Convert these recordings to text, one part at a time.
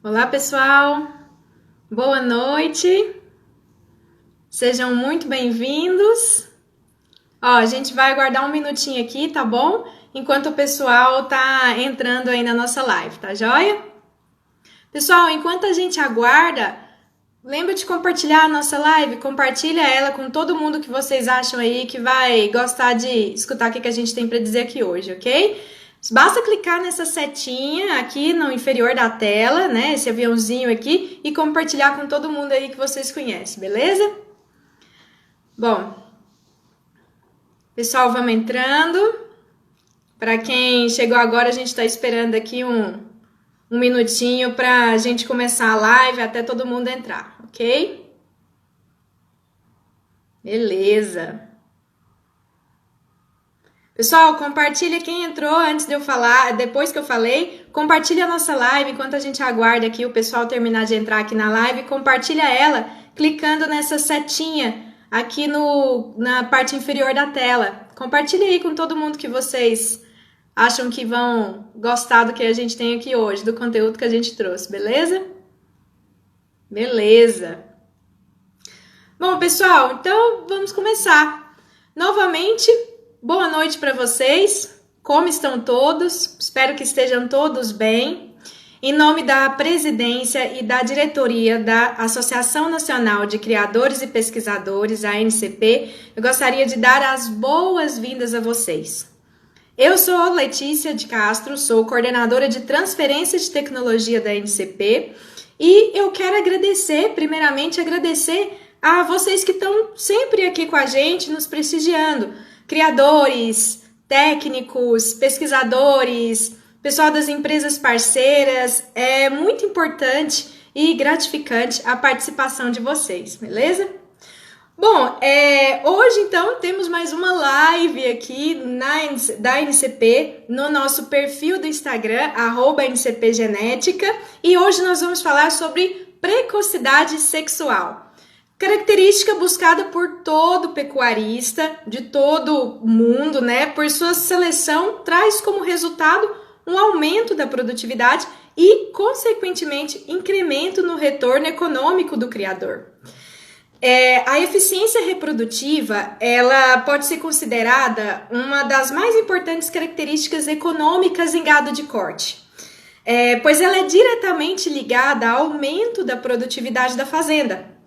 Olá, pessoal. Boa noite. Sejam muito bem-vindos. A gente vai aguardar um minutinho aqui, tá bom? Enquanto o pessoal tá entrando aí na nossa live, tá joia? Pessoal, enquanto a gente aguarda, lembra de compartilhar a nossa live, compartilha ela com todo mundo que vocês acham aí que vai gostar de escutar o que a gente tem para dizer aqui hoje, ok? Basta clicar nessa setinha aqui no inferior da tela, né? Esse aviãozinho aqui e compartilhar com todo mundo aí que vocês conhecem, beleza? Bom, pessoal, vamos entrando. Para quem chegou agora, a gente está esperando aqui um minutinho para a gente começar a live até todo mundo entrar, ok? Beleza. Pessoal, compartilha quem entrou antes de eu falar, depois que eu falei, compartilha a nossa live enquanto a gente aguarda aqui o pessoal terminar de entrar aqui na live, compartilha ela clicando nessa setinha aqui na parte inferior da tela. Compartilha aí com todo mundo que vocês acham que vão gostar do que a gente tem aqui hoje, do conteúdo que a gente trouxe, beleza? Beleza. Bom, pessoal, então vamos começar. Novamente, boa noite para vocês. Como estão todos? Espero que estejam todos bem. Em nome da presidência e da diretoria da Associação Nacional de Criadores e Pesquisadores, a ANCP, eu gostaria de dar as boas-vindas a vocês. Eu sou Letícia de Castro, sou coordenadora de transferência de tecnologia da ANCP e eu quero primeiramente agradecer a vocês que estão sempre aqui com a gente, nos prestigiando, criadores, técnicos, pesquisadores, pessoal das empresas parceiras. É muito importante e gratificante a participação de vocês, beleza? Bom, hoje então temos mais uma live aqui da NCP no nosso perfil do Instagram, @NCPgenética, e hoje nós vamos falar sobre precocidade sexual. Característica buscada por todo pecuarista de todo mundo, né? Por sua seleção, traz como resultado um aumento da produtividade e, consequentemente, incremento no retorno econômico do criador. A eficiência reprodutiva, ela pode ser considerada uma das mais importantes características econômicas em gado de corte, pois ela é diretamente ligada ao aumento da produtividade da fazenda.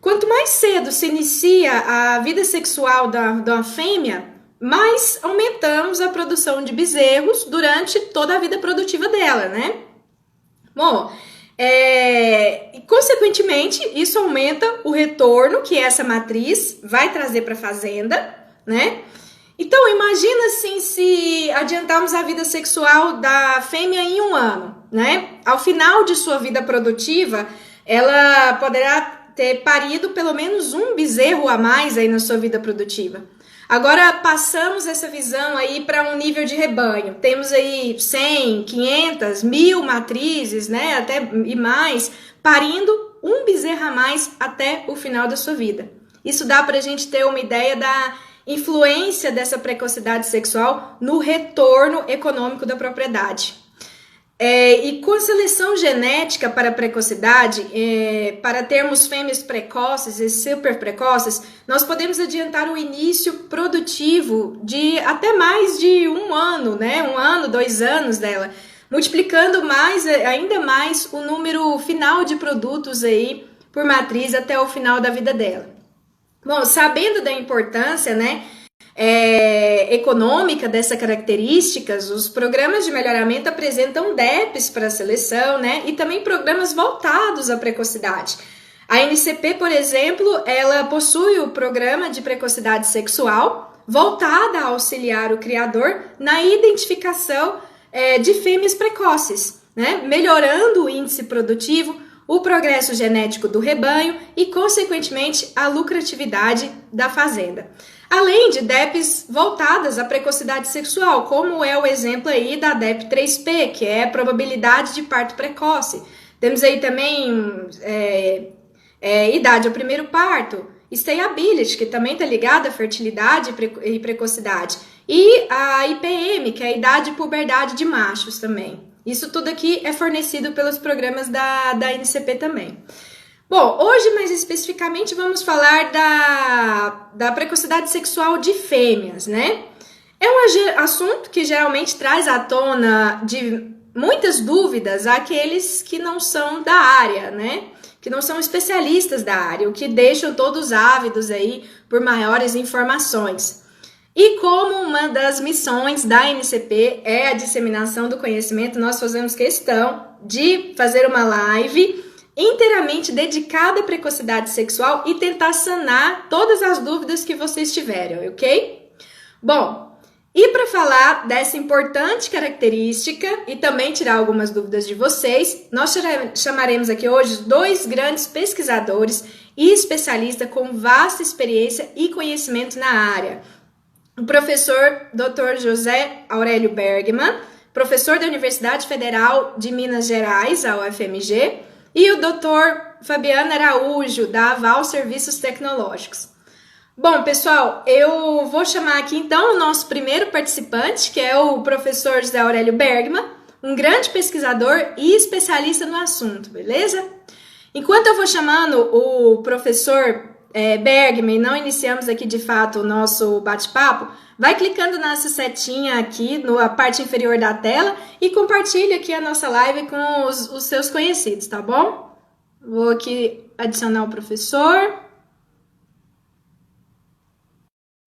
Quanto mais cedo se inicia a vida sexual da fêmea, mais aumentamos a produção de bezerros durante toda a vida produtiva dela, né? Bom, consequentemente, isso aumenta o retorno que essa matriz vai trazer para a fazenda, né? Então, imagina assim, se adiantarmos a vida sexual da fêmea em 1 ano, né? Ao final de sua vida produtiva, ela poderá ter parido pelo menos um bezerro a mais aí na sua vida produtiva. Agora passamos essa visão aí para um nível de rebanho. Temos aí 100, 500, 1000 matrizes, né, até e mais, parindo um bezerro a mais até o final da sua vida. Isso dá para a gente ter uma ideia da influência dessa precocidade sexual no retorno econômico da propriedade. E com a seleção genética para a precocidade, para termos fêmeas precoces e super precoces, nós podemos adiantar o início produtivo de até mais de 1 ano, né? 1 ano, 2 anos dela, multiplicando ainda mais o número final de produtos aí por matriz até o final da vida dela. Bom, sabendo da importância, né, econômica dessas características, os programas de melhoramento apresentam DEPs para a seleção, né, e também programas voltados à precocidade. A NCP, por exemplo, ela possui o programa de precocidade sexual voltada a auxiliar o criador na identificação de fêmeas precoces, né, melhorando o índice produtivo, o progresso genético do rebanho e, consequentemente, a lucratividade da fazenda. Além de DEPs voltadas à precocidade sexual, como é o exemplo aí da DEP 3P, que é a probabilidade de parto precoce. Temos aí também idade ao primeiro parto, stayability, que também está ligada à fertilidade e precocidade. E a IPM, que é a idade e puberdade de machos também. Isso tudo aqui é fornecido pelos programas da NCP também. Bom, hoje mais especificamente vamos falar da precocidade sexual de fêmeas, né? É um assunto que geralmente traz à tona de muitas dúvidas àqueles que não são da área, né? Que não são especialistas da área, o que deixam todos ávidos aí por maiores informações. E como uma das missões da NCP é a disseminação do conhecimento, nós fazemos questão de fazer uma live inteiramente dedicada à precocidade sexual e tentar sanar todas as dúvidas que vocês tiverem, ok? Bom, e para falar dessa importante característica e também tirar algumas dúvidas de vocês, nós chamaremos aqui hoje dois grandes pesquisadores e especialistas com vasta experiência e conhecimento na área. O professor Dr. José Aurélio Bergman, professor da Universidade Federal de Minas Gerais, a UFMG, e o Dr. Fabiano Araújo, da Aval Serviços Tecnológicos. Bom, pessoal, eu vou chamar aqui então o nosso primeiro participante, que é o professor José Aurélio Bergman, um grande pesquisador e especialista no assunto, beleza? Enquanto eu vou chamando o professor Bergman e não iniciamos aqui de fato o nosso bate-papo, vai clicando nessa setinha aqui na parte inferior da tela e compartilha aqui a nossa live com os seus conhecidos, tá bom? Vou aqui adicionar o professor.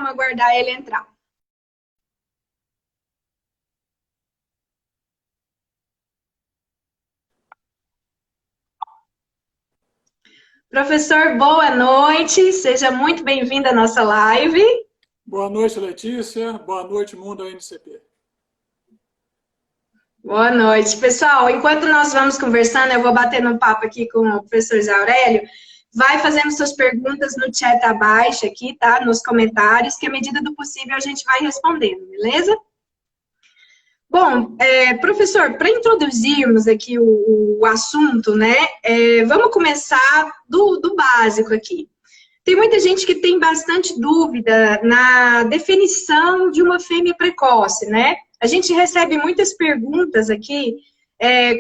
Vamos aguardar ele entrar. Professor, boa noite. Seja muito bem-vindo à nossa live. Boa noite, Letícia. Boa noite, Mundo NCP. Boa noite. Pessoal, enquanto nós vamos conversando, eu vou batendo um papo aqui com o professor Zé Aurélio. Vai fazendo suas perguntas no chat abaixo aqui, tá? Nos comentários, que à medida do possível a gente vai respondendo, beleza? Bom, professor, para introduzirmos aqui o assunto, né? Vamos começar do básico aqui. Tem muita gente que tem bastante dúvida na definição de uma fêmea precoce, né? A gente recebe muitas perguntas aqui,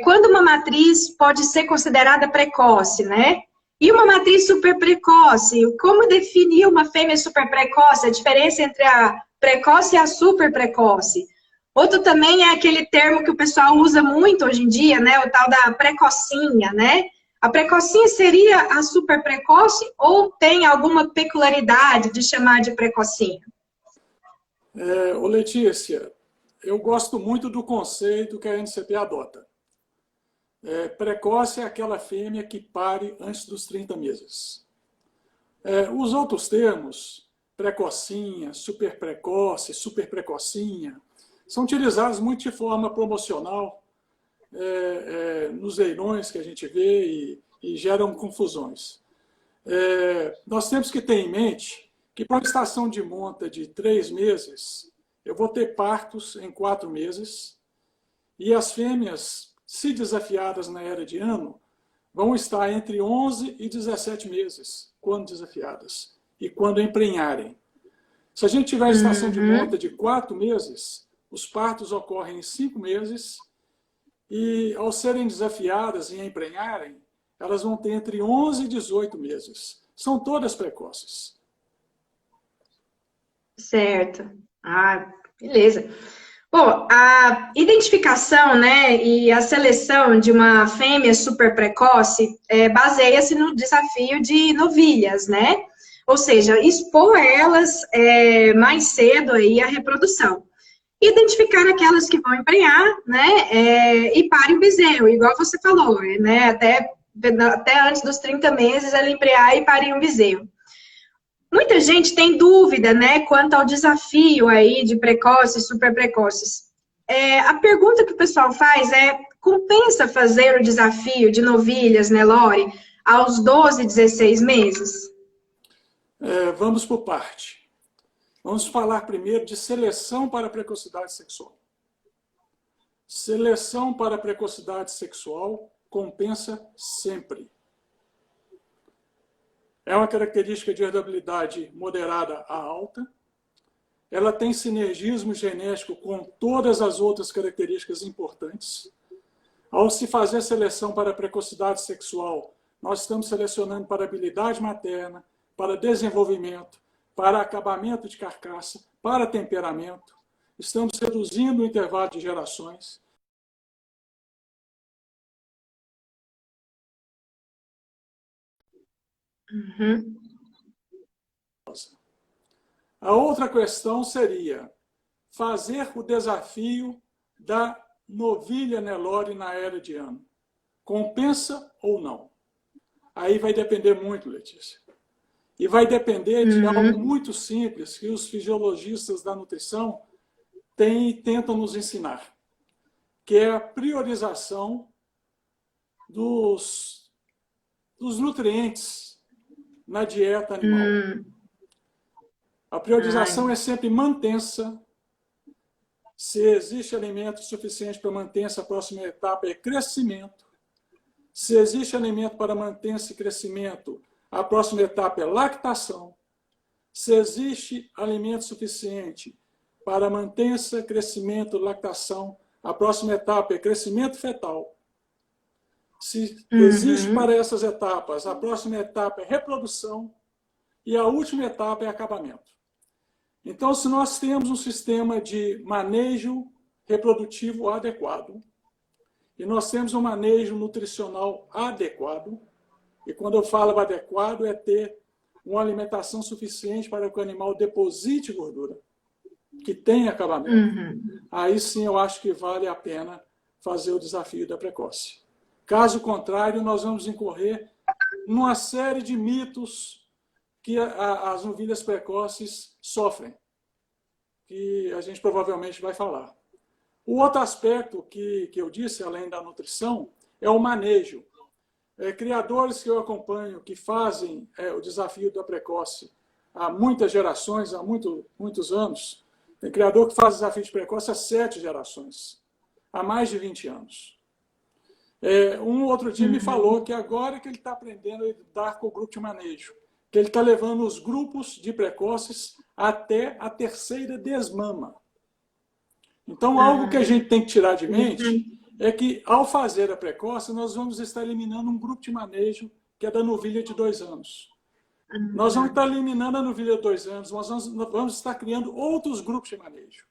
quando uma matriz pode ser considerada precoce, né? E uma matriz super precoce, como definir uma fêmea super precoce, a diferença entre a precoce e a super precoce. Outro também é aquele termo que o pessoal usa muito hoje em dia, né? O tal da precocinha, né? A precocinha seria a super precoce ou tem alguma peculiaridade de chamar de precocinha? Ô Letícia, eu gosto muito do conceito que a NCP adota. Precoce é aquela fêmea que pare antes dos 30 meses. Os outros termos, precocinha, super precoce, super precocinha, são utilizados muito de forma promocional nos leilões que a gente vê e geram confusões. Nós temos que ter em mente que para uma estação de monta de 3 meses, eu vou ter partos em 4 meses e as fêmeas, se desafiadas na era de ano, vão estar entre 11 e 17 meses, quando desafiadas, e quando emprenharem. Se a gente tiver a estação de monta de 4 meses, os partos ocorrem em 5 meses e, ao serem desafiadas e emprenharem, elas vão ter entre 11 e 18 meses. São todas precoces. Certo. Ah, beleza. Bom, a identificação, né, e a seleção de uma fêmea super precoce baseia-se no desafio de novilhas, né? Ou seja, expor elas mais cedo aí à reprodução. Identificar aquelas que vão emprenhar, né, e pare o bezerro, igual você falou, né, até antes dos 30 meses ela emprenhar e pare um bezerro. Muita gente tem dúvida, né, quanto ao desafio aí de precoces, super precoces. A pergunta que o pessoal faz compensa fazer o desafio de novilhas, né, Lore, aos 12, 16 meses? Vamos por parte. Vamos falar primeiro de seleção para a precocidade sexual. Seleção para a precocidade sexual compensa sempre. É uma característica de herdabilidade moderada a alta. Ela tem sinergismo genético com todas as outras características importantes. Ao se fazer a seleção para a precocidade sexual, nós estamos selecionando para habilidade materna, para desenvolvimento, para acabamento de carcaça, para temperamento. Estamos reduzindo o intervalo de gerações. Uhum. A outra questão seria fazer o desafio da novilha Nelore na era de ano. Compensa ou não? Aí vai depender muito, Letícia. E vai depender de algo muito simples que os fisiologistas da nutrição tentam nos ensinar, que é a priorização dos nutrientes na dieta animal. A priorização é sempre mantença. Se existe alimento suficiente para manter-se, a próxima etapa é crescimento. Se existe alimento para manter-se crescimento, a próxima etapa é lactação. Se existe alimento suficiente para manter-se crescimento, lactação, a próxima etapa é crescimento fetal. Se existe para essas etapas, a próxima etapa é reprodução e a última etapa é acabamento. Então, se nós temos um sistema de manejo reprodutivo adequado, e nós temos um manejo nutricional adequado, e quando eu falo adequado, é ter uma alimentação suficiente para que o animal deposite gordura, que tenha acabamento, aí sim eu acho que vale a pena fazer o desafio da precoce. Caso contrário, nós vamos incorrer numa série de mitos que as novilhas precoces sofrem, que a gente provavelmente vai falar. O outro aspecto que eu disse, além da nutrição, é o manejo. Criadores que eu acompanho, que fazem o desafio da precoce há muitas gerações, há muitos anos, tem criador que faz desafio de precoce há 7 gerações, há mais de 20 anos. Um outro dia me falou que agora que ele está aprendendo a lidar com o grupo de manejo, que ele está levando os grupos de precoces até a 3ª desmama. Então, algo que a gente tem que tirar de mente é que, ao fazer a precoce, nós vamos estar eliminando um grupo de manejo que é da novilha de 2 anos. Nós vamos estar eliminando a novilha de 2 anos, nós vamos estar criando outros grupos de manejo.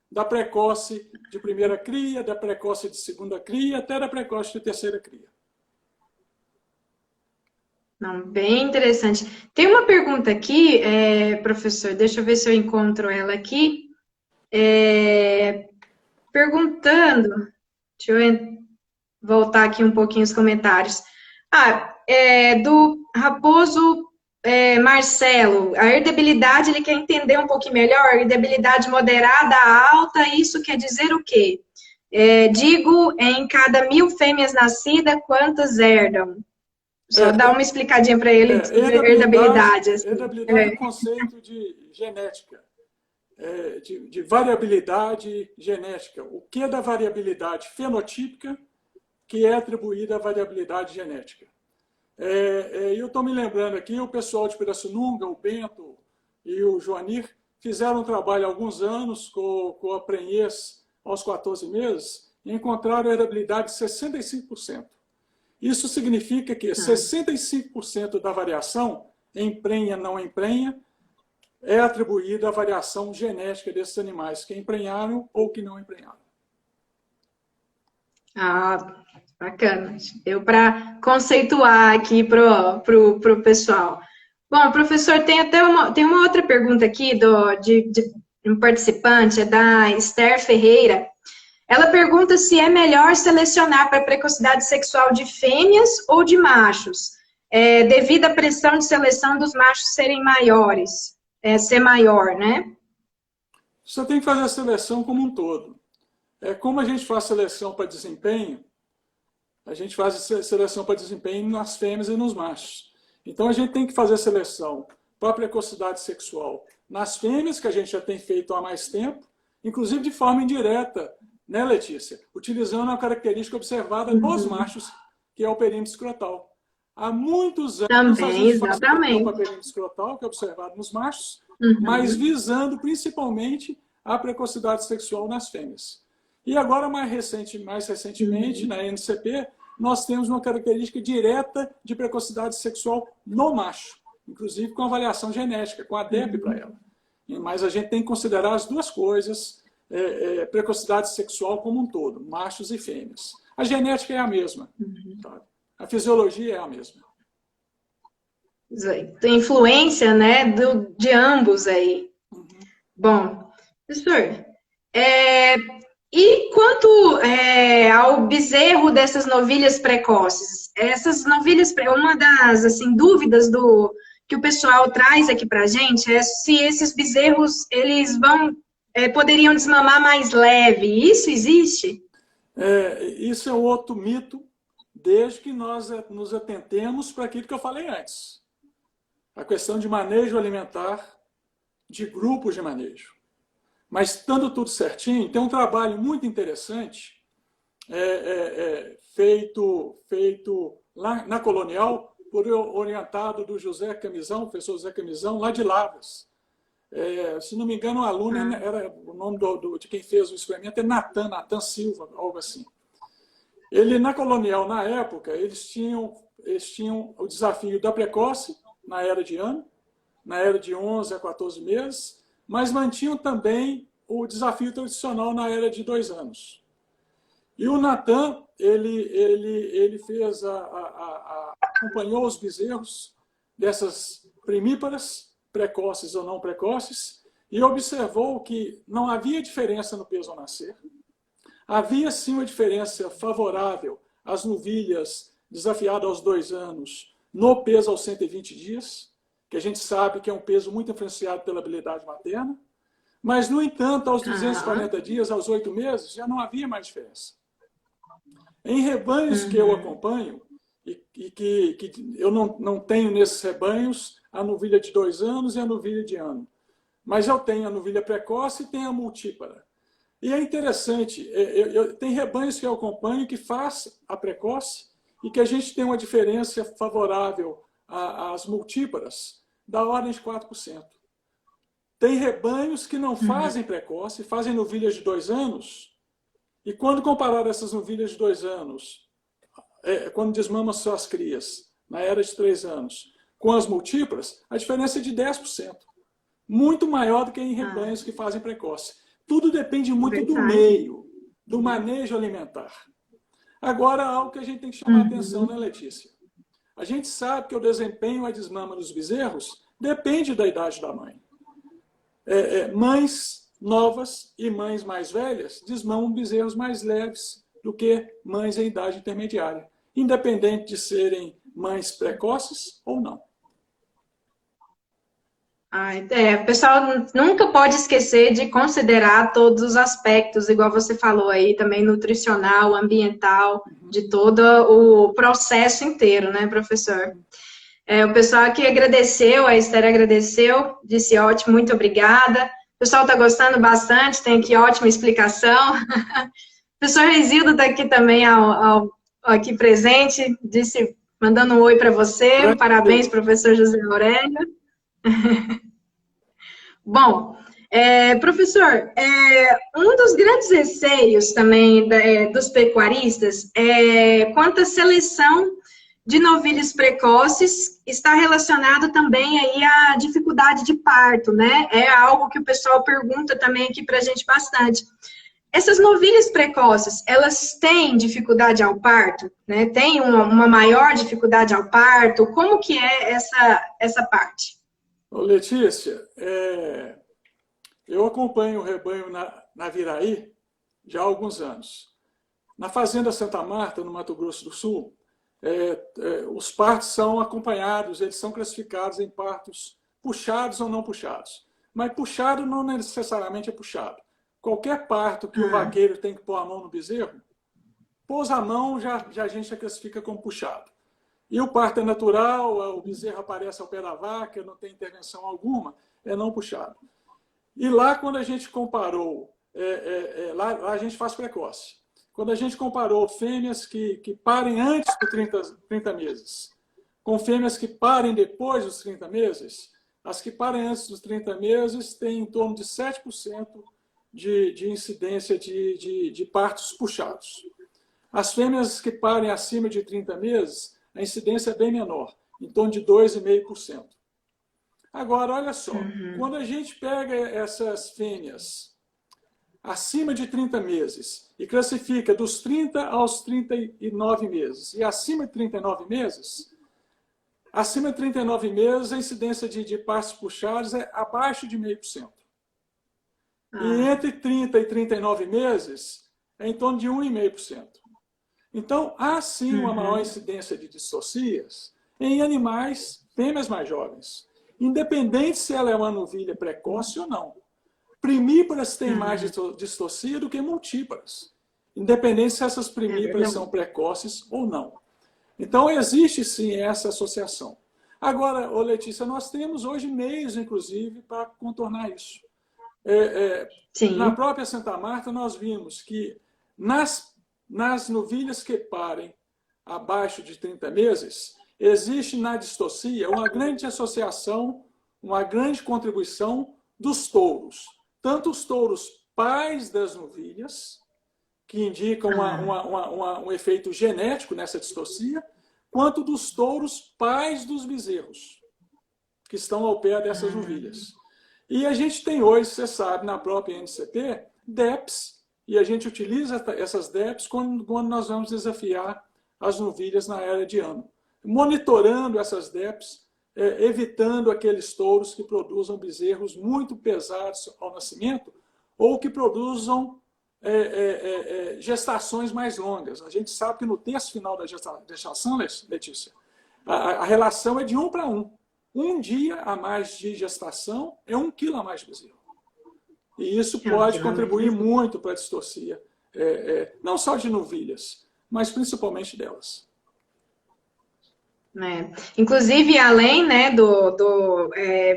Da precoce de primeira cria, da precoce de segunda cria, até da precoce de 3ª cria. Não, bem interessante. Tem uma pergunta aqui, professor, deixa eu ver se eu encontro ela aqui. Perguntando, deixa eu voltar aqui um pouquinho os comentários. Do Raposo Marcelo, a herdabilidade, ele quer entender um pouquinho melhor, herdabilidade moderada a alta, isso quer dizer o quê? Digo, em cada 1000 fêmeas nascidas, quantas herdam? Só dar uma explicadinha para ele sobre herdabilidade. Assim. Herdabilidade é um conceito de genética, de variabilidade genética. O que é da variabilidade fenotípica que é atribuída à variabilidade genética? Eu estou me lembrando aqui, o pessoal de Pirassununga, o Bento e o Joanir, fizeram um trabalho há alguns anos com a prenhez aos 14 meses e encontraram a herdabilidade de 65%. Isso significa que 65% da variação, emprenha, não emprenha, é atribuída à variação genética desses animais, que emprenharam ou que não emprenharam. Bacana. Deu para conceituar aqui para o pessoal. Bom, professor, tem uma outra pergunta aqui de um participante, é da Esther Ferreira. Ela pergunta se é melhor selecionar para precocidade sexual de fêmeas ou de machos, devido à pressão de seleção dos machos serem maiores, ser maior, né? Você tem que fazer a seleção como um todo. Como a gente faz seleção para desempenho, a gente faz seleção para desempenho nas fêmeas e nos machos. Então, a gente tem que fazer seleção para precocidade sexual nas fêmeas, que a gente já tem feito há mais tempo, inclusive de forma indireta, né, Letícia? Utilizando a característica observada nos machos, que é o perímetro escrotal. Há muitos anos também, a gente faz exatamente. o perímetro escrotal, que é observado nos machos, mas visando principalmente a precocidade sexual nas fêmeas. E agora, mais recentemente, na NCP, nós temos uma característica direta de precocidade sexual no macho, inclusive com avaliação genética, com a DEP para ela. Mas a gente tem que considerar as duas coisas, precocidade sexual como um todo, machos e fêmeas. A genética é a mesma, tá? A fisiologia é a mesma. Tem influência, né, de ambos aí. Bom, professor, e quanto ao bezerro dessas novilhas precoces? Essas novilhas, uma das assim, dúvidas que o pessoal traz aqui para a gente é se esses bezerros eles poderiam desmamar mais leve. Isso existe? Isso é outro mito, desde que nós nos atentemos para aquilo que eu falei antes. A questão de manejo alimentar, de grupos de manejo. Mas, estando tudo certinho, tem um trabalho muito interessante feito lá na Colonial, orientado do José Camisão, professor José Camisão, lá de Lavras. Se não me engano, o aluno era o nome de quem fez o experimento é Natan Silva, algo assim. Ele, na Colonial, na época, eles tinham o desafio da precoce, na era de ano, na era de 11 a 14 meses, mas mantinham também o desafio tradicional na era de 2 anos. E o Natan, ele fez acompanhou os bezerros dessas primíparas, precoces ou não precoces, e observou que não havia diferença no peso ao nascer. Havia sim uma diferença favorável às novilhas desafiadas aos 2 anos no peso aos 120 dias, que a gente sabe que é um peso muito influenciado pela habilidade materna, mas, no entanto, aos 240 dias, aos 8 meses, já não havia mais diferença. Em rebanhos que eu acompanho, e que eu não tenho nesses rebanhos a novilha de 2 anos e a novilha de ano, mas eu tenho a novilha precoce e tenho a multípara. E é interessante, tem rebanhos que eu acompanho que faz a precoce e que a gente tem uma diferença favorável às multíparas da ordem de 4%. Tem rebanhos que não fazem precoce, fazem novilhas de 2 anos, e quando comparar essas novilhas de 2 anos, quando desmamam suas crias, na era de 3 anos, com as multíparas, a diferença é de 10%. Muito maior do que em rebanhos que fazem precoce. Tudo depende muito do meio, do manejo alimentar. Agora, algo que a gente tem que chamar a atenção, né, Letícia? A gente sabe que o desempenho a desmama dos bezerros depende da idade da mãe. Mães novas e mães mais velhas desmamam bezerros mais leves do que mães em idade intermediária, independente de serem mães precoces ou não. O pessoal nunca pode esquecer de considerar todos os aspectos, igual você falou aí, também nutricional, ambiental, de todo o processo inteiro, né, professor? O pessoal aqui agradeceu, a Esther agradeceu, disse ótimo, muito obrigada. O pessoal está gostando bastante, tem aqui ótima explicação. O professor Resildo está aqui também, aqui presente, disse, mandando um oi para você, parabéns, professor José Aurélio. Bom, professor, um dos grandes receios também dos pecuaristas quanto à seleção de novilhos precoces está relacionado também aí à dificuldade de parto, né? É algo que o pessoal pergunta também aqui para a gente bastante. Essas novilhas precoces, elas têm dificuldade ao parto, né? Tem uma maior dificuldade ao parto? Como que é essa parte? Ô, Letícia, eu acompanho o rebanho na Viraí já há alguns anos. Na Fazenda Santa Marta, no Mato Grosso do Sul, os partos são acompanhados, eles são classificados em partos puxados ou não puxados. Mas puxado não necessariamente é puxado. Qualquer parto que o vaqueiro tem que pôr a mão no bezerro, pôs a mão, a gente já classifica como puxado. E o parto é natural, o bezerro aparece ao pé da vaca, não tem intervenção alguma, é não puxado. E lá, quando a gente comparou, lá a gente faz precoce. Quando a gente comparou fêmeas que parem antes dos 30 meses com fêmeas que parem depois dos 30 meses, as que parem antes dos 30 meses têm em torno de 7% de incidência de partos puxados. As fêmeas que parem acima de 30 meses, a incidência é bem menor, em torno de 2,5%. Agora, olha só, quando a gente pega essas fêmeas acima de 30 meses e classifica dos 30 aos 39 meses, e acima de 39 meses, acima de 39 meses a incidência de partos puxados é abaixo de 0,5%. E entre 30 e 39 meses é em torno de 1,5%. Então, há sim uma maior incidência de distocias em animais, fêmeas mais jovens, independente se ela é uma novilha precoce ou não. Primíparas têm mais distocia do que multíparas, independente se essas primíparas são precoces ou não. Então, existe sim essa associação. Agora, Letícia, nós temos hoje meios, inclusive, para contornar isso. Na própria Santa Marta, nós vimos que nas novilhas que parem abaixo de 30 meses, existe na distocia uma grande associação, uma grande contribuição dos touros. Tanto os touros pais das novilhas, que indicam um efeito genético nessa distocia, quanto dos touros pais dos bezerros, que estão ao pé dessas novilhas. E a gente tem hoje, você sabe, na própria NCP, DEPs, e a gente utiliza essas DEPs quando nós vamos desafiar as novilhas na era de ano. Monitorando essas DEPs, evitando aqueles touros que produzam bezerros muito pesados ao nascimento ou que produzam gestações mais longas. A gente sabe que no terço final da gestação, Letícia, a relação é de 1 para 1. Um dia a mais de gestação é 1 quilo a mais de bezerro. E isso pode contribuir muito para a distocia, não só de novilhas, mas principalmente delas. Inclusive, além, né, do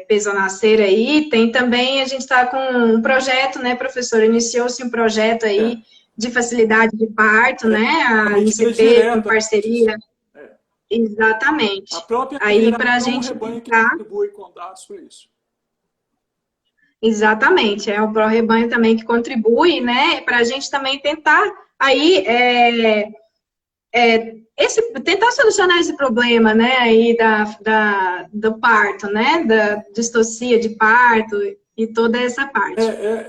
Peso Nascer aí, tem também, a gente está com um projeto, né, professor? Iniciou-se um projeto aí de facilidade de parto, né? A NCP com parceria. Exatamente. A própria aí para a gente rebanho que contribui com dados para isso. Exatamente, é o pró-rebanho também que contribui, né? Para a gente também tentar aí tentar solucionar esse problema, né, aí do parto, né, da distocia de parto e toda essa parte.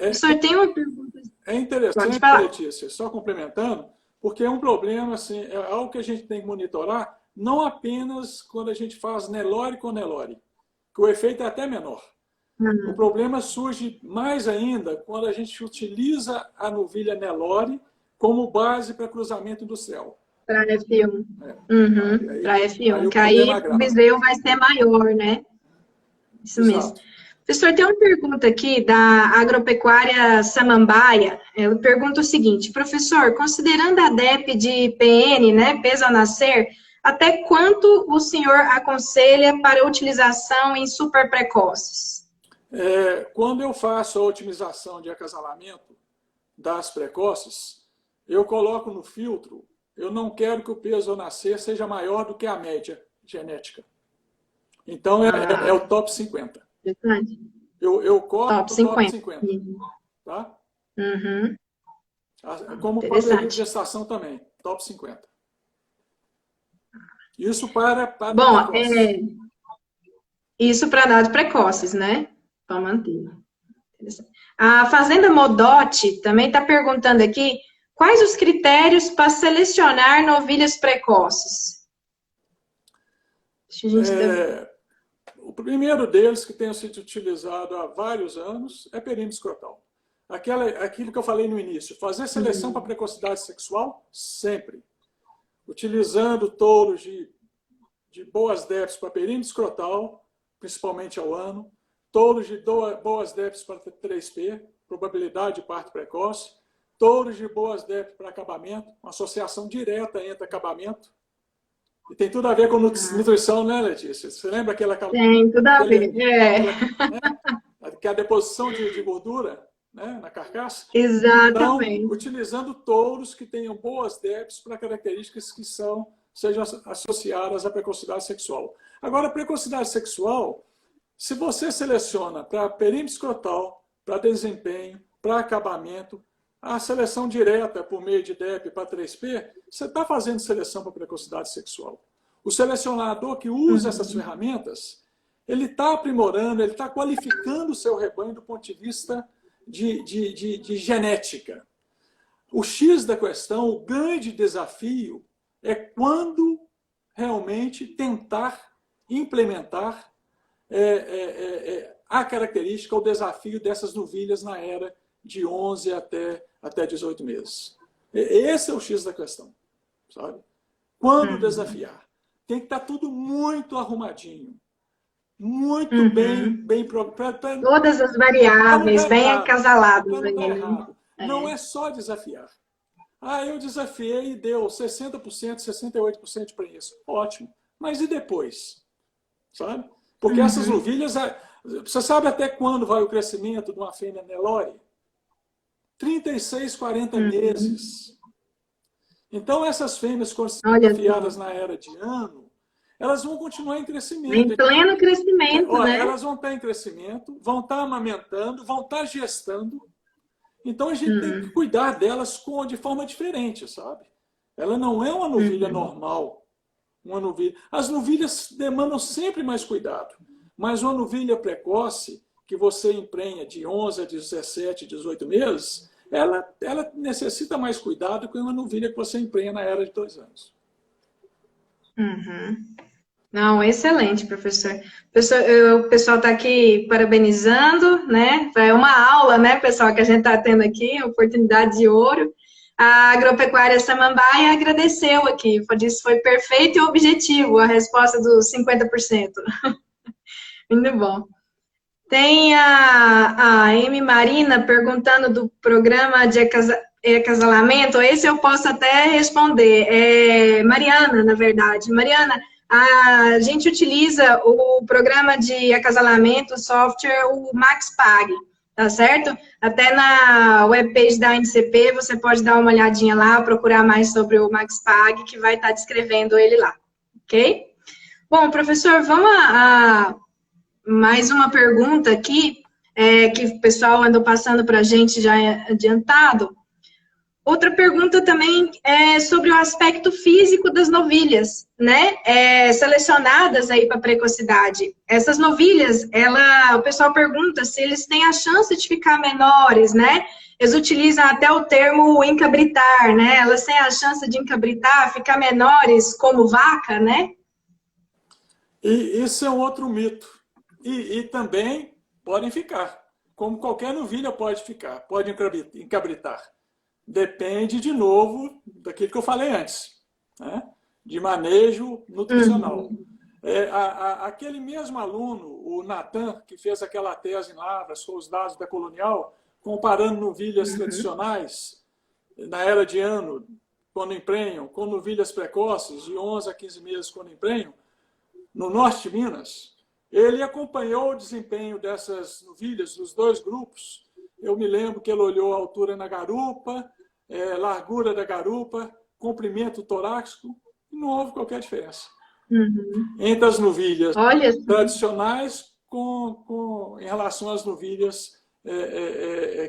O senhor tem uma pergunta? É interessante, Letícia, só complementando, porque é um problema, assim, é algo que a gente tem que monitorar, não apenas quando a gente faz Nelore com Nelore, que o efeito é até menor. O problema surge mais ainda quando a gente utiliza a novilha Nelore como base para cruzamento industrial. Para F1. Para F1, que aí o bezerro vai ser maior, né? Isso mesmo. Professor, tem uma pergunta aqui da Agropecuária Samambaia. Ela pergunta o seguinte: professor, considerando a DEP de PN, né, peso a nascer, até quanto o senhor aconselha para utilização em super precoces? Quando eu faço a otimização de acasalamento das precoces, eu coloco no filtro. Eu não quero que o peso ao nascer seja maior do que a média genética. Então, é o top 50. Verdade. Eu corto top 50. Top 50 tá? Como o período de gestação também, top 50. Isso para bom, isso para dados precoces, né? Para manter. A Fazenda Modotti também está perguntando aqui: quais os critérios para selecionar novilhas precoces? O primeiro deles, que tem sido utilizado há vários anos, é perímetro escrotal. Aquilo que eu falei no início, fazer seleção para precocidade sexual, sempre. Utilizando touros de boas DEPs para perímetro escrotal, principalmente ao ano, touros de boas DEPs para 3P, probabilidade de parto precoce, touros de boas DEPs para acabamento, uma associação direta entre acabamento. E tem tudo a ver com nutrição, né, Letícia? Você lembra aquela... Tem tudo a ver, que é a deposição de gordura, né, na carcaça? Exatamente. Então, utilizando touros que tenham boas DEPs para características que sejam associadas à precocidade sexual. Agora, a precocidade sexual, se você seleciona para perímetro escrotal, para desempenho, para acabamento, a seleção direta por meio de DEP para 3P, você está fazendo seleção para precocidade sexual. O selecionador que usa essas ferramentas, ele está aprimorando, ele está qualificando o seu rebanho do ponto de vista de genética. O X da questão, o grande desafio, é quando realmente tentar implementar a característica, o desafio dessas novilhas na era de 11 até 18 meses. Esse é o X da questão, sabe? Quando desafiar? Tem que estar tudo muito arrumadinho, muito bem todas as variáveis bem acasaladas. Não é só desafiar. Eu desafiei e deu 60%, 68% de preço. Ótimo. Mas e depois? Sabe? Porque essas novilhas... Você sabe até quando vai o crescimento de uma fêmea Nelore? 36, 40 meses. Então, essas fêmeas, quando são desafiadas na era de ano, elas vão continuar em crescimento. Em pleno crescimento, né? Elas vão estar em crescimento, vão estar amamentando, vão estar gestando. Então, a gente tem que cuidar delas de forma diferente, sabe? Ela não é uma novilha normal. Uma novilha. As novilhas demandam sempre mais cuidado. Mas uma novilha precoce, que você emprenha de 11 a 17, 18 meses, ela necessita mais cuidado que uma novilha que você emprenha na era de 2 anos. Não, excelente, professor. O pessoal está aqui parabenizando, né? É uma aula, né, pessoal, que a gente está tendo aqui, oportunidade de ouro. A Agropecuária Samambaia agradeceu aqui, disse que foi perfeito e objetivo a resposta dos 50%. Muito bom. Tem a M. Marina perguntando do programa de acasalamento. Esse eu posso até responder. Mariana, na verdade. Mariana, a gente utiliza o programa de acasalamento, software, o MaxPag, tá certo? Até na webpage da NCP, você pode dar uma olhadinha lá, procurar mais sobre o MaxPag, que vai estar descrevendo ele lá, ok? Bom, professor, vamos a mais uma pergunta aqui, que o pessoal andou passando para a gente já adiantado. Outra pergunta também é sobre o aspecto físico das novilhas, né? Selecionadas aí para precocidade. Essas novilhas, o pessoal pergunta se eles têm a chance de ficar menores, né? Eles utilizam até o termo encabritar, né? Elas têm a chance de encabritar, ficar menores como vaca, né? E isso é um outro mito. E também podem ficar. Como qualquer novilha pode ficar, pode encabritar. Depende, de novo, daquilo que eu falei antes, né? De manejo nutricional. Aquele mesmo aluno, o Natan, que fez aquela tese em Lavras com os dados da Colonial, comparando novilhas tradicionais, na era de ano, quando emprenham, com novilhas precoces, de 11 a 15 meses quando emprenham, no norte de Minas, ele acompanhou o desempenho dessas novilhas, dos dois grupos. Eu me lembro que ele olhou a altura na garupa, largura da garupa, comprimento torácico, e não houve qualquer diferença. Entre as novilhas tradicionais em relação às novilhas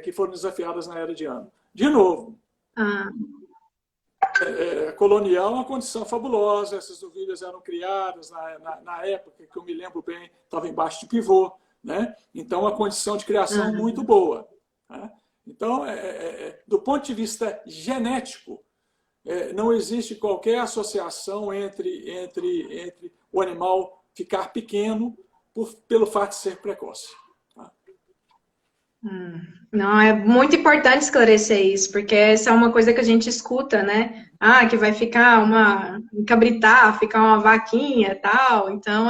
que foram desafiadas na era de ano. De novo, Colonial é uma condição fabulosa, essas novilhas eram criadas na época, que eu me lembro bem, estava embaixo de pivô, né? Então, uma condição de criação muito boa. Né? Então, do ponto de vista genético, não existe qualquer associação entre o animal ficar pequeno pelo fato de ser precoce. Tá? Não, é muito importante esclarecer isso, porque essa é uma coisa que a gente escuta, né? Que vai ficar encabritar, ficar uma vaquinha e tal. Então,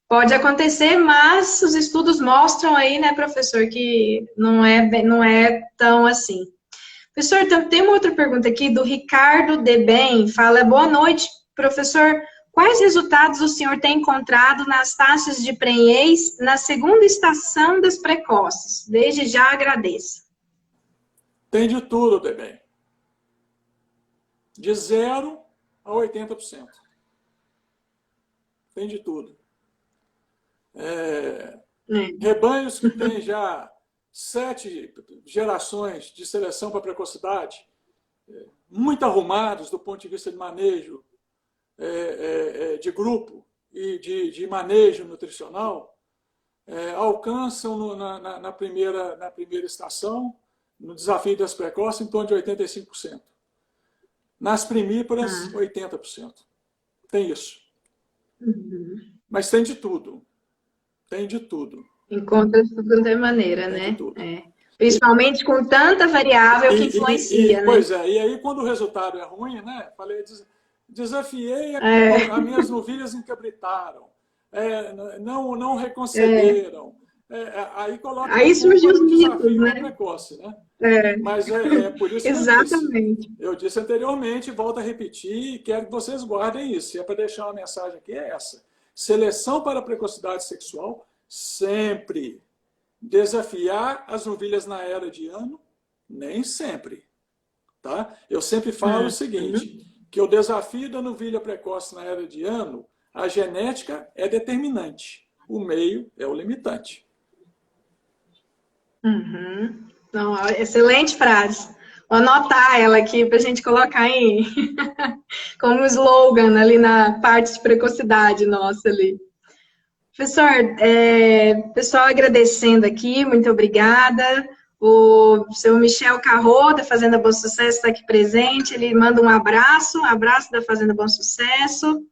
pode acontecer, mas os estudos mostram aí, né, professor, que não é tão assim. Professor, tem uma outra pergunta aqui do Ricardo Debem, fala: boa noite, professor. Quais resultados o senhor tem encontrado nas taxas de prenhez na segunda estação das precoces? Desde já agradeço. Tem de tudo, Debem. De 0 a 80%. Tem de tudo. Rebanhos que têm já 7 gerações de seleção para precocidade, muito arrumados do ponto de vista de manejo de grupo e de manejo nutricional, alcançam na primeira estação, no desafio das precoces, em torno de 85%. Nas primíparas, 80%. Tem isso. Mas tem de tudo. Tem de tudo. Encontra de toda maneira, né? Principalmente com tanta variável que influencia, né? Pois é, e aí quando o resultado é ruim, né? Falei, desafiei, as minhas novilhas encabritaram, não reconceberam. Aí surgem os mitos, né? Precoce, né? Mas por isso Exatamente. Eu disse anteriormente, volto a repetir, e quero que vocês guardem isso. E para deixar uma mensagem aqui é essa. Seleção para precocidade sexual, sempre. Desafiar as novilhas na era de ano, nem sempre. Tá? Eu sempre falo o seguinte, que o desafio da novilha precoce na era de ano, a genética é determinante, o meio é o limitante. Não, excelente frase. Vou anotar ela aqui para a gente colocar como slogan ali na parte de precocidade nossa ali. Professor, pessoal agradecendo aqui, muito obrigada. O seu Michel Carro, da Fazenda Bom Sucesso, está aqui presente. Ele manda um abraço da Fazenda Bom Sucesso.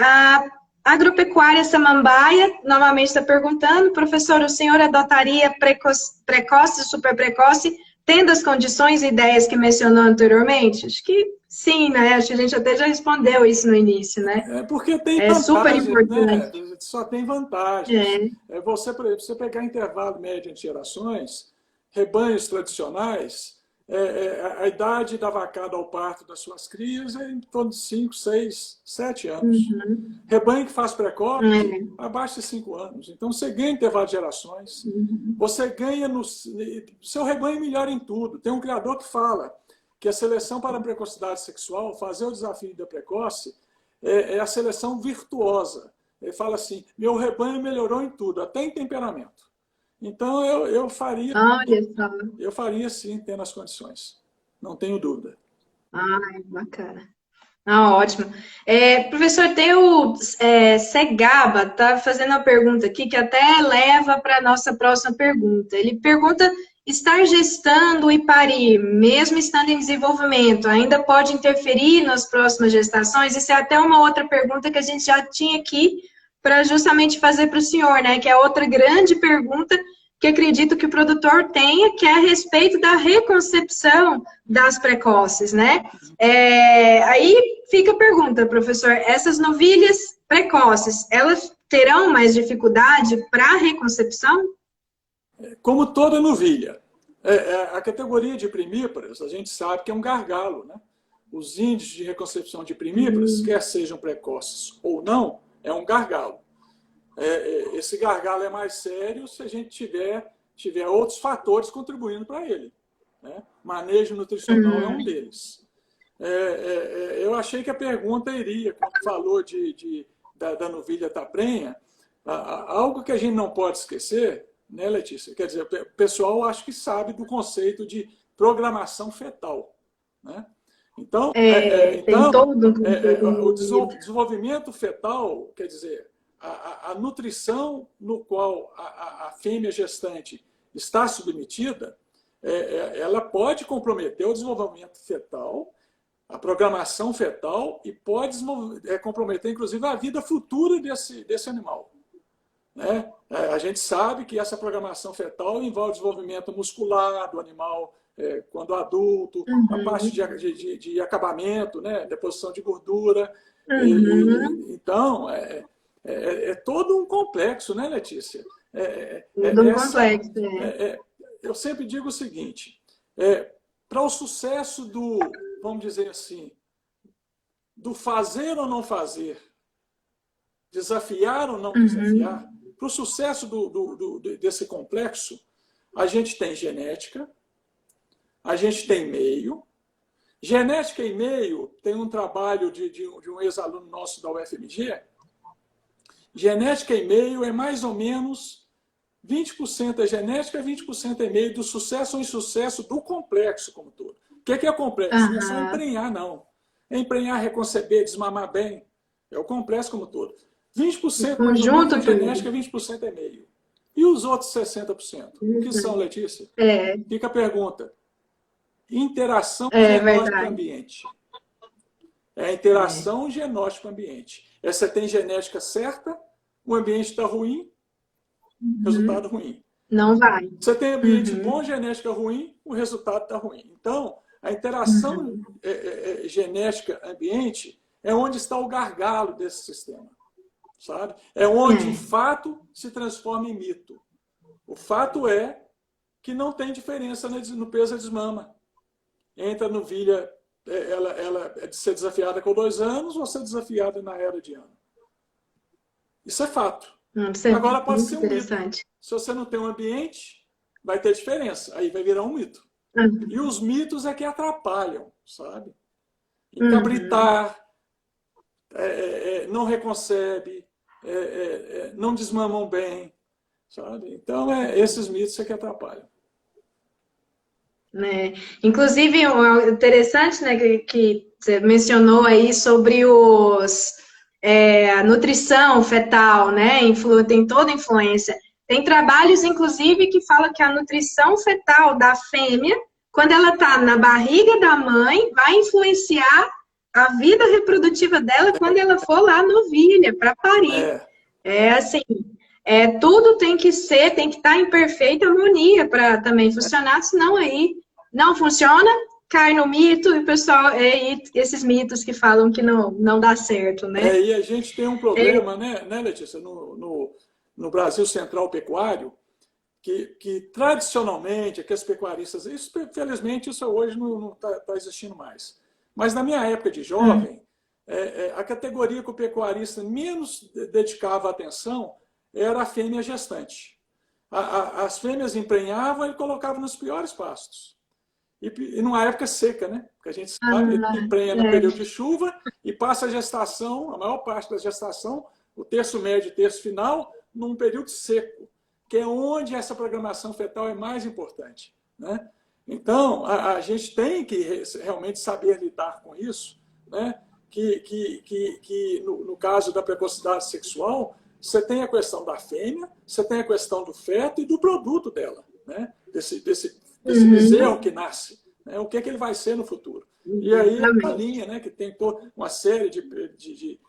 A Agropecuária Samambaia, novamente está perguntando, professor, o senhor adotaria precoce e super precoce, tendo as condições e ideias que mencionou anteriormente? Acho que sim, né? Acho que a gente até já respondeu isso no início, né? Porque tem vantagem, super importante. Né? Só tem vantagens. Você, por exemplo, você pegar intervalo médio entre gerações, rebanhos tradicionais, a idade da vacada ao parto das suas crias é em torno de 5, 6, 7 anos. Rebanho que faz precoce, abaixo de 5 anos. Então, você ganha intervalo de gerações, você ganha seu rebanho melhora em tudo. Tem um criador que fala que a seleção para a precocidade sexual, fazer o desafio da precoce, é a seleção virtuosa. Ele fala assim, meu rebanho melhorou em tudo, até em temperamento. Então, eu faria... Olha só. Eu faria, sim, tendo as condições. Não tenho dúvida. Bacana. Ótimo. Professor, tem o Segaba, está fazendo uma pergunta aqui que até leva para a nossa próxima pergunta. Ele pergunta, estar gestando e parir, mesmo estando em desenvolvimento, ainda pode interferir nas próximas gestações? Isso é até uma outra pergunta que a gente já tinha aqui para justamente fazer para o senhor, né? Que é outra grande pergunta que acredito que o produtor tenha, que é a respeito da reconcepção das precoces, né? Aí fica a pergunta, professor, essas novilhas precoces, elas terão mais dificuldade para a reconcepção? Como toda novilha. A categoria de primíparas, a gente sabe que é um gargalo, né? Os índices de reconcepção de primíparas, quer sejam precoces ou não, é um gargalo. Esse gargalo é mais sério se a gente tiver outros fatores contribuindo para ele. Né? Manejo nutricional é um deles. Eu achei que a pergunta iria, quando falou da novilha taprenha, algo que a gente não pode esquecer, né, Letícia? Quer dizer, o pessoal acho que sabe do conceito de programação fetal. Né? Então, tem todo o desenvolvimento fetal, quer dizer, a nutrição no qual a fêmea gestante está submetida, ela pode comprometer o desenvolvimento fetal, a programação fetal, e pode comprometer, inclusive, a vida futura desse animal. Né? A gente sabe que essa programação fetal envolve o desenvolvimento muscular do animal quando adulto, a parte de acabamento, né? Deposição de gordura. Então, é todo um complexo, né, Letícia? Todo um complexo. Eu sempre digo o seguinte, para o sucesso vamos dizer assim, do fazer ou não fazer, desafiar ou não desafiar, para o sucesso desse complexo, a gente tem genética, a gente tem meio. Genética e meio tem um trabalho de um ex-aluno nosso da UFMG. Genética e meio é mais ou menos 20% é genética, 20% é meio do sucesso ou insucesso do complexo como todo. O que é complexo? Não é só emprenhar, não. É emprenhar, reconceber, desmamar bem. É o complexo como todo. 20% mais ou menos é genética, 20% é meio. E os outros 60%? O que são, Letícia? Fica a pergunta. Interação genótipo-ambiente. É a interação genótipo-ambiente. Você tem genética certa, o ambiente está ruim, resultado ruim. Não vai. Você tem ambiente bom, genética ruim, o resultado está ruim. Então, a interação genética-ambiente é onde está o gargalo desse sistema. Sabe? É onde o fato se transforma em mito. O fato é que não tem diferença no peso da desmama. Entre a novilha, ela é de ser desafiada com 2 anos ou ser desafiada na era de ano. Isso é fato. Agora pode ser um mito. Se você não tem um ambiente, vai ter diferença. Aí vai virar um mito. E os mitos é que atrapalham, sabe? Encabritar, não reconcebe, não desmamam bem, sabe? Então, esses mitos é que atrapalham. Inclusive, interessante, né, que você mencionou aí sobre a nutrição fetal, né? Tem toda influência. Tem trabalhos, inclusive, que falam que a nutrição fetal da fêmea, quando ela está na barriga da mãe, vai influenciar a vida reprodutiva dela quando ela for lá novilha, para parir. Assim, tudo tem que estar em perfeita harmonia para também funcionar, senão aí não funciona, cai no mito, e o pessoal, esses mitos que falam que não dá certo, né? E a gente tem um problema, né, Letícia, no Brasil Central Pecuário, que tradicionalmente, aqueles pecuaristas, felizmente isso hoje não está existindo mais. Mas na minha época de jovem, a categoria que o pecuarista menos dedicava atenção era a fêmea gestante. As fêmeas emprenhavam e colocavam nos piores pastos. E numa época seca, né? Porque a gente sabe que emprenha no período de chuva e passa a gestação, a maior parte da gestação, o terço médio e terço final, num período seco, que é onde essa programação fetal é mais importante, né? Então, a gente tem que realmente saber lidar com isso, né? Que no caso da precocidade sexual, você tem a questão da fêmea, você tem a questão do feto e do produto dela, né? Desse bezerro que nasce, né? O que ele vai ser no futuro. E aí a linha, né, que tem toda uma série de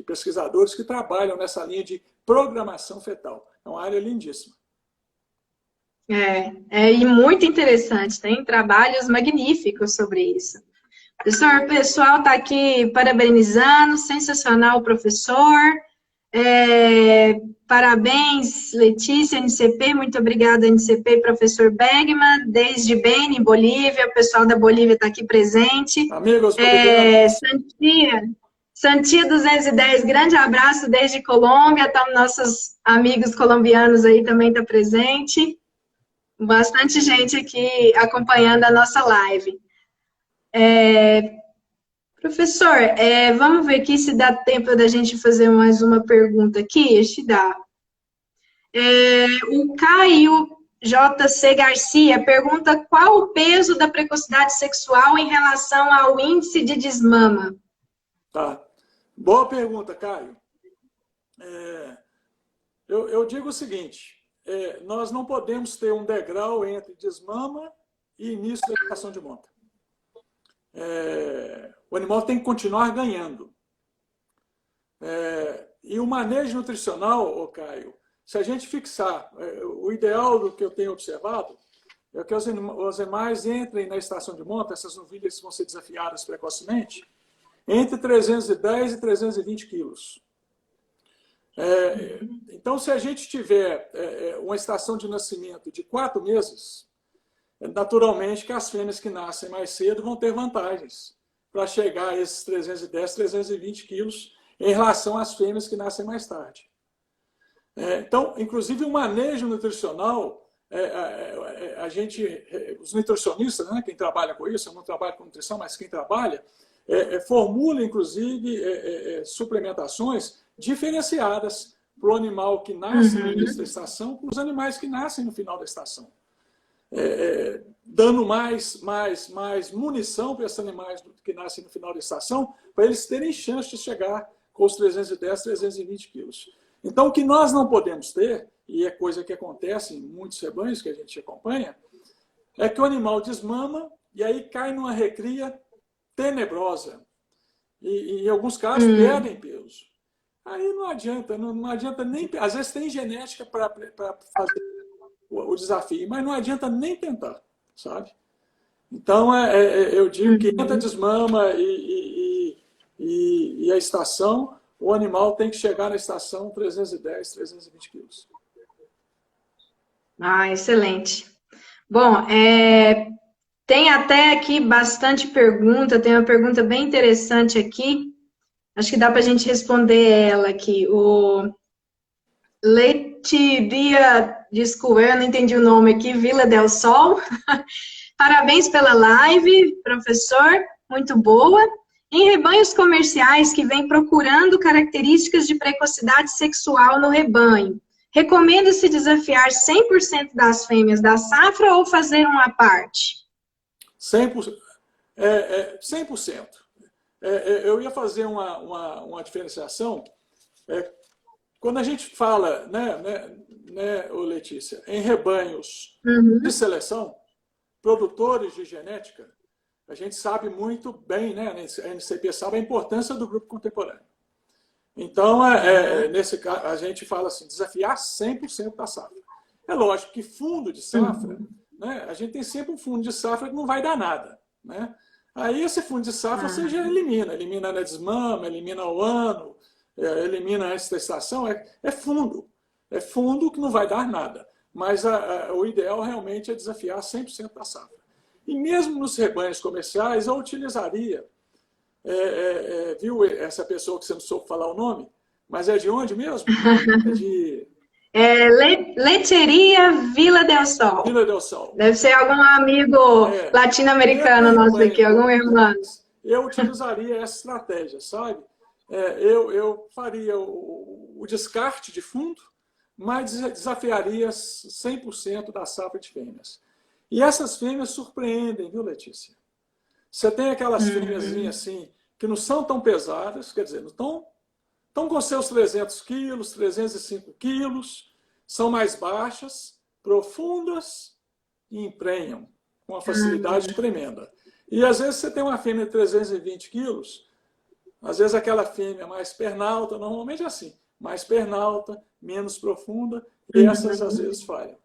pesquisadores que trabalham nessa linha de programação fetal. É uma área lindíssima. E muito interessante, tem trabalhos magníficos sobre isso. Professor, o pessoal está aqui parabenizando, sensacional professor. Parabéns, Letícia, NCP, muito obrigada, NCP e professor Bergman, desde Beni, Bolívia, o pessoal da Bolívia está aqui presente. Amigos, Santia 210, grande abraço desde Colômbia, nossos amigos colombianos aí também estão presente. Bastante gente aqui acompanhando a nossa live. Professor, vamos ver aqui se dá tempo da gente fazer mais uma pergunta aqui. Acho que dá. O Caio JC Garcia pergunta qual o peso da precocidade sexual em relação ao índice de desmama? Tá. Boa pergunta, Caio. Eu digo o seguinte, nós não podemos ter um degrau entre desmama e início da gestação de monta. O animal tem que continuar ganhando. E o manejo nutricional, Caio, se a gente fixar, o ideal do que eu tenho observado é que os animais entrem na estação de monta, essas novilhas vão ser desafiadas precocemente, entre 310 e 320 quilos. Então, se a gente tiver uma estação de nascimento de 4 meses, naturalmente que as fêmeas que nascem mais cedo vão ter vantagens para chegar a esses 310, 320 quilos em relação às fêmeas que nascem mais tarde. Então, inclusive, o manejo nutricional, os nutricionistas, né, quem trabalha com isso, eu não trabalho com nutrição, mas quem trabalha, formula, inclusive, suplementações diferenciadas para o animal que nasce no início da estação, para os animais que nascem no final da estação. Dando mais munição para esses animais que nascem no final da estação, para eles terem chance de chegar com os 310, 320 quilos. Então, o que nós não podemos ter, e é coisa que acontece em muitos rebanhos que a gente acompanha, é que o animal desmama e aí cai numa recria tenebrosa. E em alguns casos, perdem peso. Aí não adianta nem... Às vezes tem genética para fazer o desafio, mas não adianta nem tentar, sabe? Então, eu digo que entra desmama e a estação, o animal tem que chegar na estação 310, 320 quilos. Excelente. Bom, tem até aqui bastante pergunta, tem uma pergunta bem interessante aqui, acho que dá para a gente responder ela aqui. O Letiria Discover, não entendi o nome aqui, Vila del Sol. Parabéns pela live, professor, muito boa. Em rebanhos comerciais que vêm procurando características de precocidade sexual no rebanho, recomenda-se desafiar 100% das fêmeas da safra ou fazer uma parte? 100%. 100%. Eu ia fazer uma diferenciação. Quando a gente fala, Letícia, em rebanhos de seleção, produtores de genética, a gente sabe muito bem, né? A NCP sabe a importância do grupo contemporâneo. Então, nesse caso, a gente fala assim, desafiar 100% da safra. É lógico que fundo de safra, né? A gente tem sempre um fundo de safra que não vai dar nada, né? Aí esse fundo de safra você já elimina na desmama, elimina o ano, elimina antes da estação, é fundo que não vai dar nada. Mas o ideal realmente é desafiar 100% da safra. E mesmo nos rebanhos comerciais, eu utilizaria, viu essa pessoa que você não soube falar o nome, mas é de onde mesmo? É de... Lecheria Vila del Sol. Vila del Sol. Deve ser algum amigo latino-americano nosso aqui, algum irmão. Eu utilizaria essa estratégia, sabe? Eu faria o descarte de fundo, mas desafiaria 100% da safra de fêmeas. E essas fêmeas surpreendem, viu, Letícia? Você tem aquelas fêmeazinhas assim, que não são tão pesadas, quer dizer, não estão com seus 300 quilos, 305 quilos, são mais baixas, profundas e emprenham com uma facilidade tremenda. E às vezes você tem uma fêmea de 320 quilos, às vezes aquela fêmea mais pernalta, normalmente é assim, mais pernalta, menos profunda, e essas às vezes falham.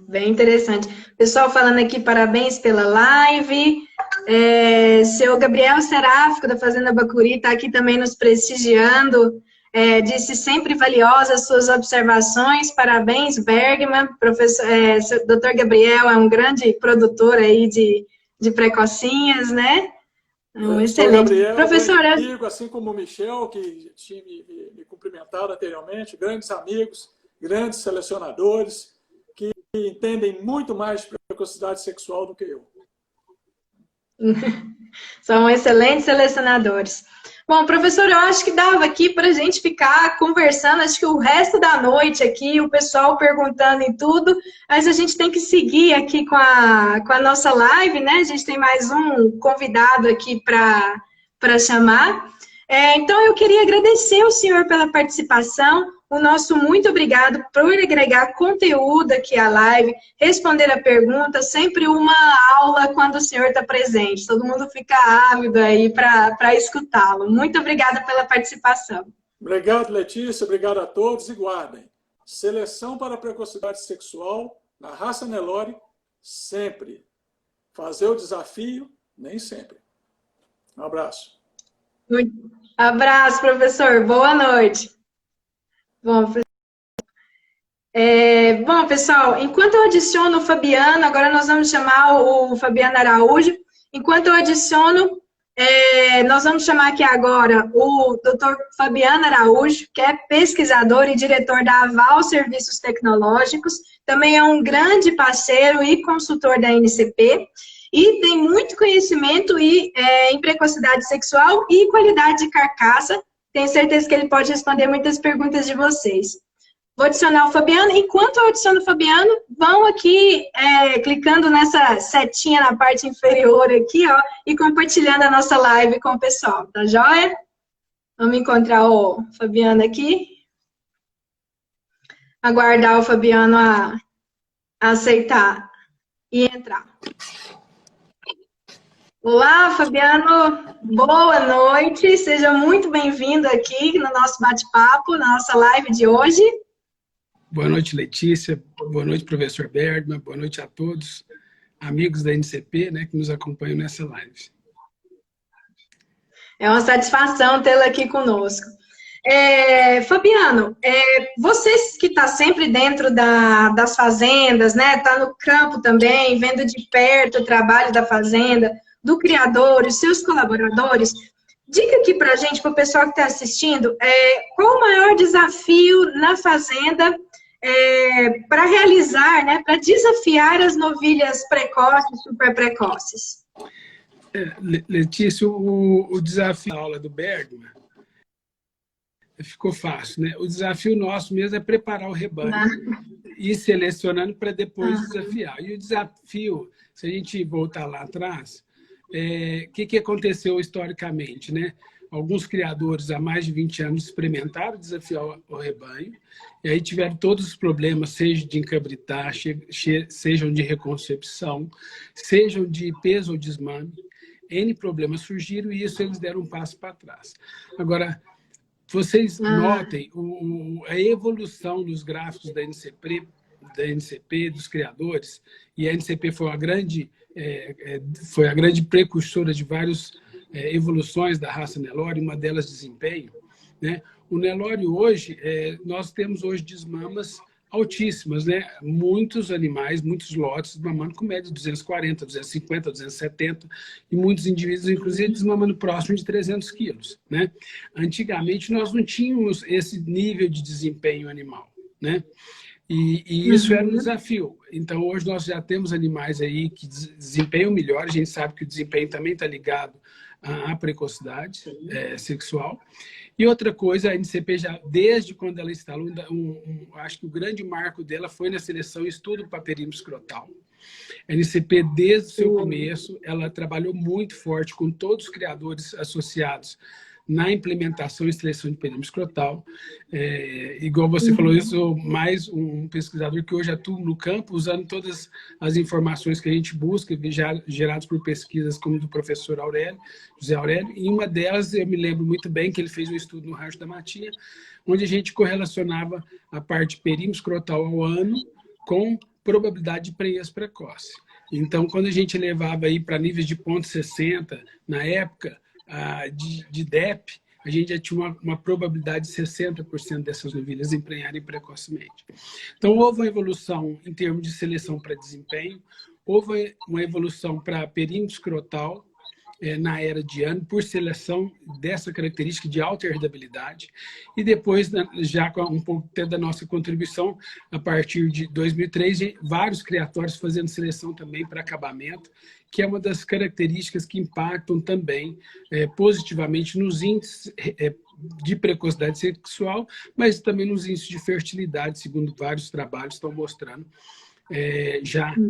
Bem interessante. Pessoal falando aqui, parabéns pela live. Seu Gabriel Seráfico, da Fazenda Bacuri, está aqui também nos prestigiando. Disse sempre valiosas suas observações. Parabéns, Bergman. Dr. Gabriel é um grande produtor aí de precocinhas, né? Excelente. Gabriel, professora, amigo, assim como o Michel, que tinha me cumprimentado anteriormente, grandes amigos, grandes selecionadores, que entendem muito mais de precocidade sexual do que eu. São excelentes selecionadores. Bom, professor, eu acho que dava aqui para a gente ficar conversando, acho que o resto da noite aqui, o pessoal perguntando em tudo, mas a gente tem que seguir aqui com a nossa live, né? A gente tem mais um convidado aqui para chamar. Então, eu queria agradecer ao senhor pela participação, o nosso muito obrigado por agregar conteúdo aqui à live, responder a pergunta, sempre uma aula quando o senhor está presente. Todo mundo fica ávido aí para escutá-lo. Muito obrigada pela participação. Obrigado, Letícia. Obrigado a todos. E guardem. Seleção para precocidade sexual na raça Nelore, sempre. Fazer o desafio, nem sempre. Um abraço. Abraço, professor. Boa noite. Bom, pessoal, enquanto eu adiciono o Fabiano, agora nós vamos chamar o Fabiano Araújo. Enquanto eu adiciono, nós vamos chamar aqui agora o Dr. Fabiano Araújo, que é pesquisador e diretor da Aval Serviços Tecnológicos, também é um grande parceiro e consultor da NCP, e tem muito conhecimento em precocidade sexual e qualidade de carcaça, Tenho certeza que ele pode responder muitas perguntas de vocês. Vou adicionar o Fabiano. Enquanto eu adiciono o Fabiano, vão aqui clicando nessa setinha na parte inferior aqui, ó, e compartilhando a nossa live com o pessoal, tá joia? Vamos encontrar o Fabiano aqui. Aguardar o Fabiano a aceitar e entrar. Olá, Fabiano. Boa noite. Seja muito bem-vindo aqui no nosso bate-papo, na nossa live de hoje. Boa noite, Letícia. Boa noite, professor Bergman. Boa noite a todos, amigos da NCP, né, que nos acompanham nessa live. É uma satisfação tê-la aqui conosco. Fabiano, você que está sempre dentro das fazendas, né? Está no campo também, vendo de perto o trabalho da fazenda, do criador, os seus colaboradores. Diga aqui para a gente, para o pessoal que está assistindo, qual o maior desafio na fazenda para realizar, né? Para desafiar as novilhas precoces, super precoces? Letícia, o desafio da aula do Bergman ficou fácil, né? O desafio nosso mesmo é preparar o rebanho e ir selecionando para depois desafiar. E o desafio, se a gente voltar lá atrás, que aconteceu historicamente, né? Alguns criadores há mais de 20 anos experimentaram desafiar o rebanho, e aí tiveram todos os problemas, seja de encabritar, sejam de reconcepção, sejam de peso ou desmame. N problemas surgiram e isso eles deram um passo para trás. Agora, vocês notem a evolução dos gráficos da NCP, dos criadores, e a NCP foi a grande precursora de várias evoluções da raça Nelore, uma delas desempenho, né? O Nelore hoje, nós temos hoje desmamas altíssimas, né? Muitos animais, muitos lotes desmamando com média de 240, 250, 270, e muitos indivíduos, inclusive, desmamando próximo de 300 quilos, né? Antigamente, nós não tínhamos esse nível de desempenho animal, né? E isso era um desafio. Então, hoje nós já temos animais aí que desempenham melhor, a gente sabe que o desempenho também está ligado à precocidade sexual. E outra coisa, a NCP já, desde quando ela instalou, acho que o grande marco dela foi na seleção e estudo para perímetro escrotal. A NCP, desde o seu começo, ela trabalhou muito forte com todos os criadores associados na implementação e seleção de perímetro escrotal. Igual você falou, eu sou mais um pesquisador que hoje atua no campo, usando todas as informações que a gente busca, geradas por pesquisas como do professor José Aurélio, e uma delas, eu me lembro muito bem, que ele fez um estudo no Rancho da Matinha, onde a gente correlacionava a parte perímetro escrotal ao ano com probabilidade de prenhez precoce. Então, quando a gente levava aí para níveis de 0,60, na época, de DEP, a gente já tinha uma probabilidade de 60% dessas novilhas emprenharem precocemente. Então, houve uma evolução em termos de seleção para desempenho, houve uma evolução para perímetro escrotal na era de ano, por seleção dessa característica de alta herdabilidade, e depois, já com um pouco até da nossa contribuição, a partir de 2003, vários criatórios fazendo seleção também para acabamento, que é uma das características que impactam também positivamente nos índices de precocidade sexual, mas também nos índices de fertilidade, segundo vários trabalhos estão mostrando,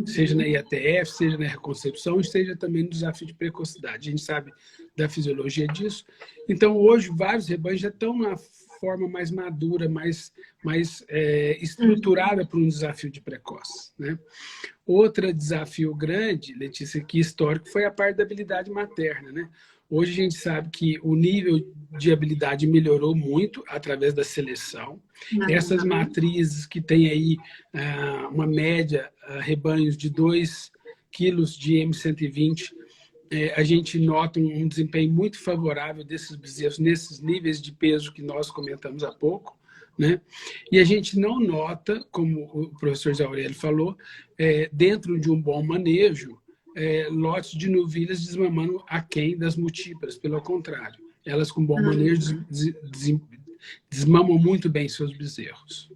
seja na IATF, seja na reconcepção, e seja também no desafio de precocidade. A gente sabe da fisiologia disso. Então, hoje, vários rebanhos já estão na forma mais madura, mais estruturada para um desafio de precoce, né? Outro desafio grande, Letícia, que histórico, foi a parte da habilidade materna, né? Hoje a gente sabe que o nível de habilidade melhorou muito através da seleção. Essas matrizes que têm aí uma média, rebanhos de 2 quilos de M120, a gente nota um desempenho muito favorável desses bezerros nesses níveis de peso que nós comentamos há pouco, né? E a gente não nota, como o professor Zé Aurélio falou, dentro de um bom manejo, lotes de novilhas desmamando aquém das multíparas, pelo contrário. Elas, com bom manejo, desmamam muito bem seus bezerros.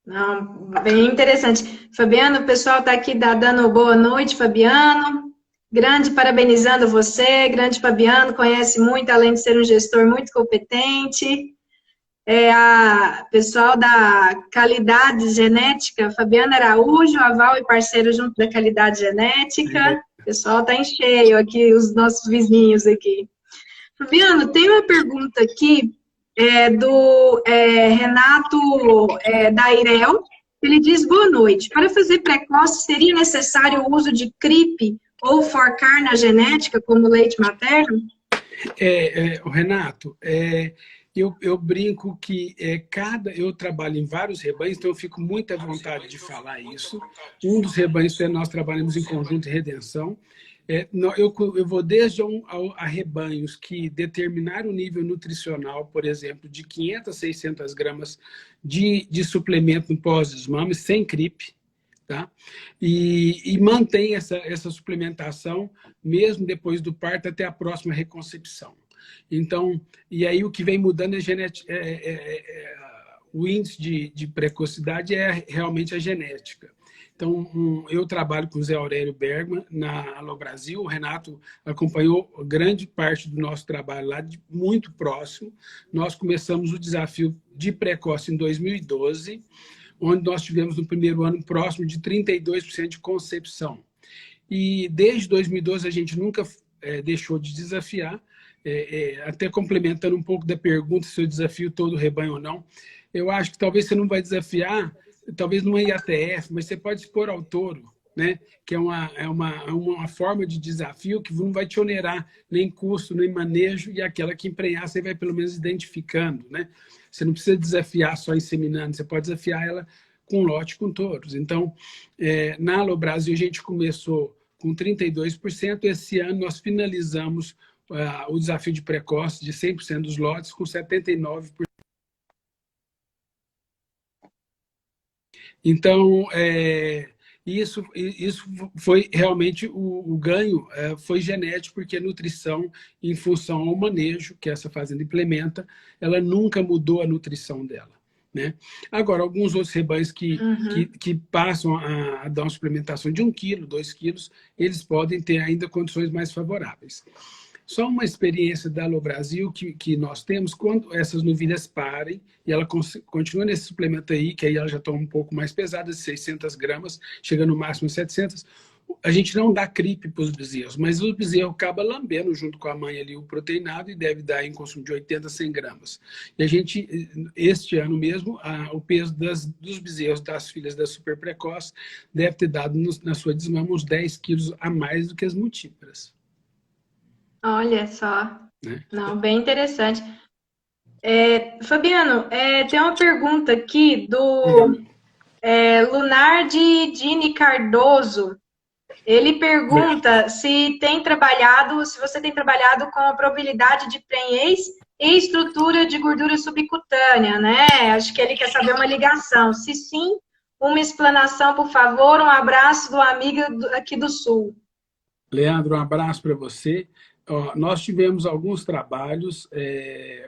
Não, bem interessante. Fabiano, o pessoal está aqui dando boa noite, Fabiano. grande parabenizando você, grande Fabiano, conhece muito, além de ser um gestor muito competente. A pessoal da Qualidade Genética, Fabiana Araújo, aval e parceiro junto da Qualidade Genética. O pessoal está em cheio aqui, os nossos vizinhos aqui. Fabiano, tem uma pergunta aqui do Renato Dairel. Ele diz, boa noite. Para fazer precoce, seria necessário o uso de CRIP ou forcar na genética, como leite materno? O Renato, eu brinco que eu trabalho em vários rebanhos, então eu fico muito à vontade de falar isso. Um dos rebanhos que nós trabalhamos em conjunto e redenção. Eu vou desde a rebanhos que determinaram o nível nutricional, por exemplo, de 500 a 600 gramas de suplemento no pós-desmame, sem CRIP, tá? E mantém essa suplementação mesmo depois do parto até a próxima reconcepção. Então, e aí o que vem mudando o índice de precocidade é realmente a genética. Então, eu trabalho com o Zé Aurélio Bergman na Allo Brasil. O Renato acompanhou grande parte do nosso trabalho lá, muito próximo. Nós começamos o desafio de precoce em 2012, onde nós tivemos no primeiro ano próximo de 32% de concepção. E desde 2012 a gente nunca deixou de desafiar, até complementando um pouco da pergunta se eu desafio todo o rebanho ou não. Eu acho que talvez você não vai desafiar, talvez numa IATF, mas você pode expor ao touro, né? Que é uma forma de desafio que não vai te onerar nem custo, nem manejo, e aquela que emprenhar você vai pelo menos identificando, né? Você não precisa desafiar só inseminando, você pode desafiar ela com lote com touros. Então, na Allo Brasil a gente começou com 32%, esse ano nós finalizamos o desafio de precoce de 100% dos lotes com 79%. Então, isso foi realmente o ganho, foi genético, porque a nutrição, em função ao manejo que essa fazenda implementa, ela nunca mudou a nutrição dela, né? Agora, alguns outros rebanhos que passam a dar uma suplementação de 1 quilo, 2 quilos, eles podem ter ainda condições mais favoráveis. Só uma experiência da Allo Brasil que nós temos, quando essas novilhas parem e ela continua nesse suplemento aí, que aí ela já está um pouco mais pesada, 600 gramas, chegando no máximo 700, a gente não dá CRIP para os bezerros, mas o bezerro acaba lambendo junto com a mãe ali o proteinado e deve dar em consumo de 80 a 100 gramas. E a gente, este ano mesmo, o peso dos bezerros das filhas da super precoce deve ter dado na sua desmama uns 10 quilos a mais do que as multíparas. Olha só, Né? Não, bem interessante. Fabiano, tem uma pergunta aqui do Lunardi Dini Cardoso. Ele pergunta se você tem trabalhado com a probabilidade de prenhez e estrutura de gordura subcutânea, né? Acho que ele quer saber uma ligação. Se sim, uma explanação, por favor. Um abraço do amigo aqui do Sul. Leandro, um abraço para você. Nós tivemos alguns trabalhos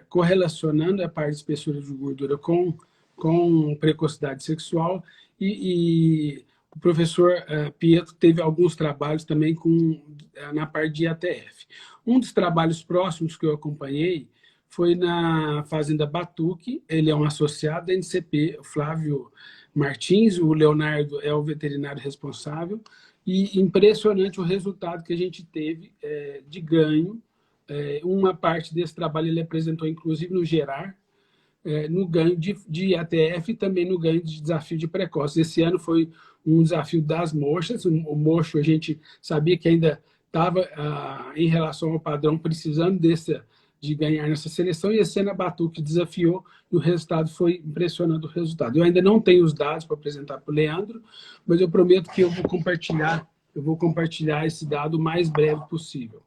correlacionando a parte de espessura de gordura com precocidade sexual e o professor Pietro teve alguns trabalhos também na parte de ATF. Um dos trabalhos próximos que eu acompanhei foi na Fazenda Batuque. Ele é um associado da NCP, o Flávio Martins, o Leonardo é o veterinário responsável. E impressionante o resultado que a gente teve de ganho. Uma parte desse trabalho ele apresentou, inclusive, no Gerar, no ganho de ATF e também no ganho de desafio de precoce. Esse ano foi um desafio das mochas. O mocho a gente sabia que ainda estava, em relação ao padrão, precisando de ganhar nessa seleção, e esse ano a Batuque desafiou e o resultado foi impressionante. O resultado. Eu ainda não tenho os dados para apresentar para o Leandro, mas eu prometo que eu vou compartilhar esse dado o mais breve possível.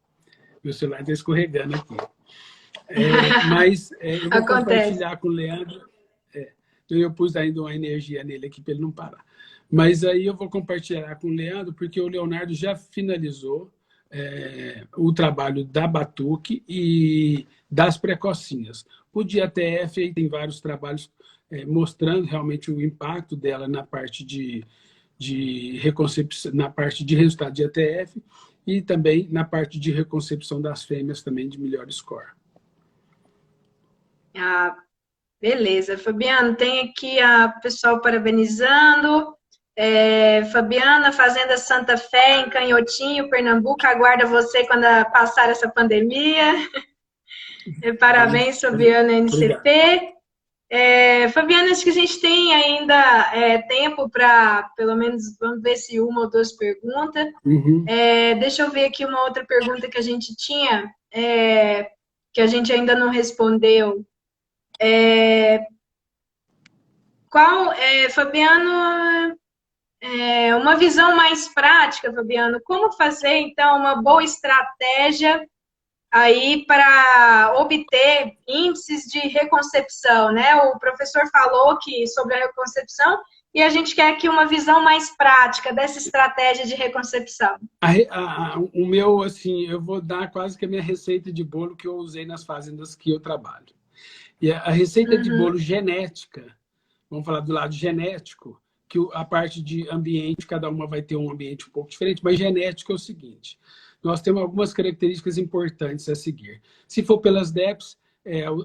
Meu celular está escorregando aqui. Mas eu vou compartilhar com o Leandro. Eu pus ainda uma energia nele aqui para ele não parar. Mas aí eu vou compartilhar com o Leandro, porque o Leonardo já finalizou o trabalho da Batuque e das precocinhas. O de ATF tem vários trabalhos mostrando realmente o impacto dela na parte de reconcepção, na parte de resultado de ATF, e também na parte de reconcepção das fêmeas também de melhor score. Ah, beleza. Fabiano, tem aqui a pessoal parabenizando. Fabiana, Fazenda Santa Fé, em Canhotinho, Pernambuco, aguarda você quando passar essa pandemia. Parabéns, Fabiana, NCP. Fabiana, acho que a gente tem ainda tempo para, pelo menos, vamos ver se uma ou duas perguntas. Uhum. Deixa eu ver aqui uma outra pergunta que a gente tinha, que a gente ainda não respondeu. Fabiano, uma visão mais prática, Fabiano, como fazer, então, uma boa estratégia aí para obter índices de reconcepção, né? O professor falou sobre a reconcepção e a gente quer aqui uma visão mais prática dessa estratégia de reconcepção. O meu, assim, eu vou dar quase que a minha receita de bolo que eu usei nas fazendas que eu trabalho. E a receita de bolo genética, vamos falar do lado genético, que a parte de ambiente, cada uma vai ter um ambiente um pouco diferente, mas genético é o seguinte: nós temos algumas características importantes a seguir. Se for pelas DEPs,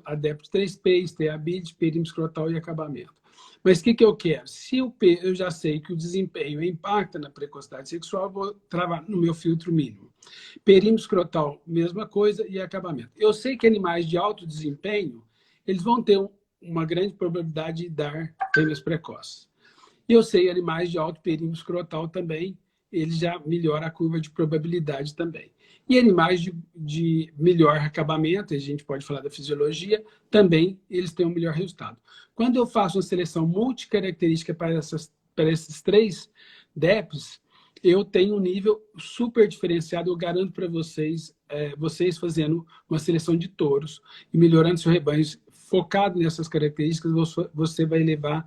a DEP 3P, TEABID, perímetro escrotal e acabamento. Mas o que eu quero? Se eu já sei que o desempenho impacta na precocidade sexual, eu vou trabalhar no meu filtro mínimo. Perímetro escrotal, mesma coisa, e acabamento. Eu sei que animais de alto desempenho, eles vão ter uma grande probabilidade de dar fêmeas precoces. E eu sei animais de alto perímetro escrotal também, ele já melhora a curva de probabilidade também. E animais de melhor acabamento, a gente pode falar da fisiologia, também eles têm um melhor resultado. Quando eu faço uma seleção multicaracterística para esses 3 DEPs, eu tenho um nível super diferenciado. Eu garanto para vocês, vocês fazendo uma seleção de touros e melhorando seu rebanho focado nessas características, você vai levar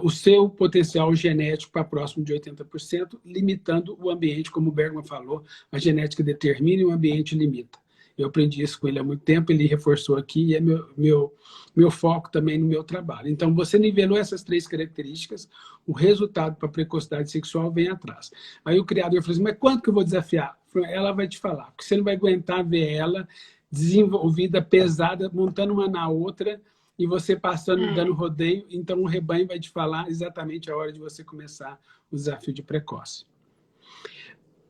o seu potencial genético para próximo de 80%, limitando o ambiente, como o Bergman falou, a genética determina e o ambiente limita. Eu aprendi isso com ele há muito tempo, ele reforçou aqui e é meu foco também no meu trabalho. Então, você nivelou essas 3 características, o resultado para a precocidade sexual vem atrás. Aí o criador falou assim, mas quanto que eu vou desafiar? Ela vai te falar, porque você não vai aguentar ver ela desenvolvida, pesada, montando uma na outra, e você passando, dando rodeio, então o rebanho vai te falar exatamente a hora de você começar o desafio de precoce.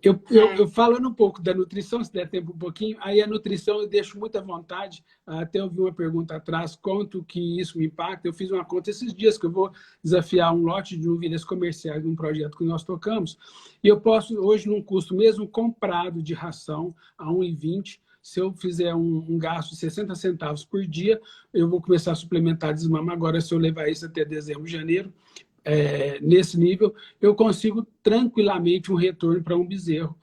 Eu falando um pouco da nutrição, se der tempo um pouquinho, aí a nutrição eu deixo muita vontade, até eu vi uma pergunta atrás, quanto que isso me impacta, eu fiz uma conta esses dias que eu vou desafiar um lote de novilhas comerciais num projeto que nós tocamos, e eu posso, hoje, num custo mesmo comprado de ração a R$ 1,20, se eu fizer um gasto de 60 centavos por dia, eu vou começar a suplementar desmama agora, se eu levar isso até dezembro, janeiro, nesse nível, eu consigo tranquilamente um retorno para um bezerro.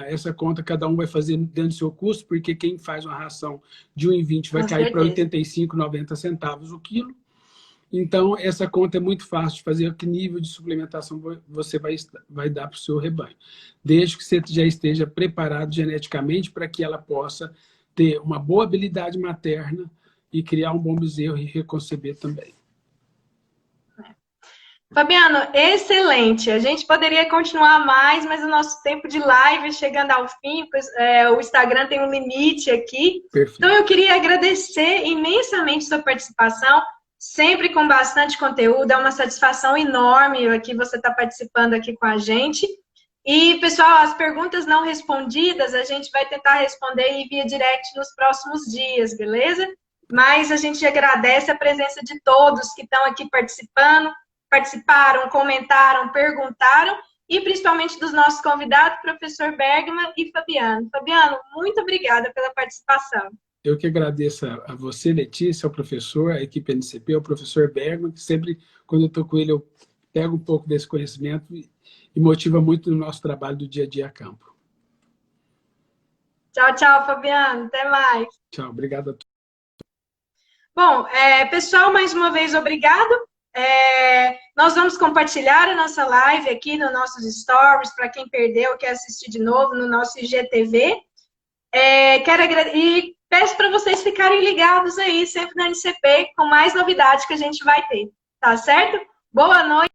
Essa conta cada um vai fazer dentro do seu custo, porque quem faz uma ração de R$ 1,20 vai cair para 85, 90 centavos o quilo. Então, essa conta é muito fácil de fazer. Que nível de suplementação você vai dar para o seu rebanho. Desde que você já esteja preparado geneticamente para que ela possa ter uma boa habilidade materna e criar um bom bezerro e reconceber também. Fabiano, excelente. A gente poderia continuar mais, mas o nosso tempo de live chegando ao fim, pois, o Instagram tem um limite aqui. Perfeito. Então, eu queria agradecer imensamente sua participação, sempre com bastante conteúdo. É uma satisfação enorme aqui você estar participando aqui com a gente. E, pessoal, as perguntas não respondidas, a gente vai tentar responder em via direct nos próximos dias, beleza? Mas a gente agradece a presença de todos que estão aqui participaram, comentaram, perguntaram, e principalmente dos nossos convidados, professor Bergman e Fabiano. Fabiano, muito obrigada pela participação. Eu que agradeço a você, Letícia, ao professor, a equipe NCP, ao professor Bergman, que sempre, quando eu estou com ele, eu pego um pouco desse conhecimento e motiva muito no nosso trabalho do dia a dia a campo. Tchau, tchau, Fabiano. Até mais. Tchau, obrigado a todos. Bom, pessoal, mais uma vez, obrigado. Nós vamos compartilhar a nossa live aqui nos nossos stories, para quem perdeu, quer assistir de novo no nosso IGTV. E peço para vocês ficarem ligados aí, sempre na NCP, com mais novidades que a gente vai ter, tá certo? Boa noite.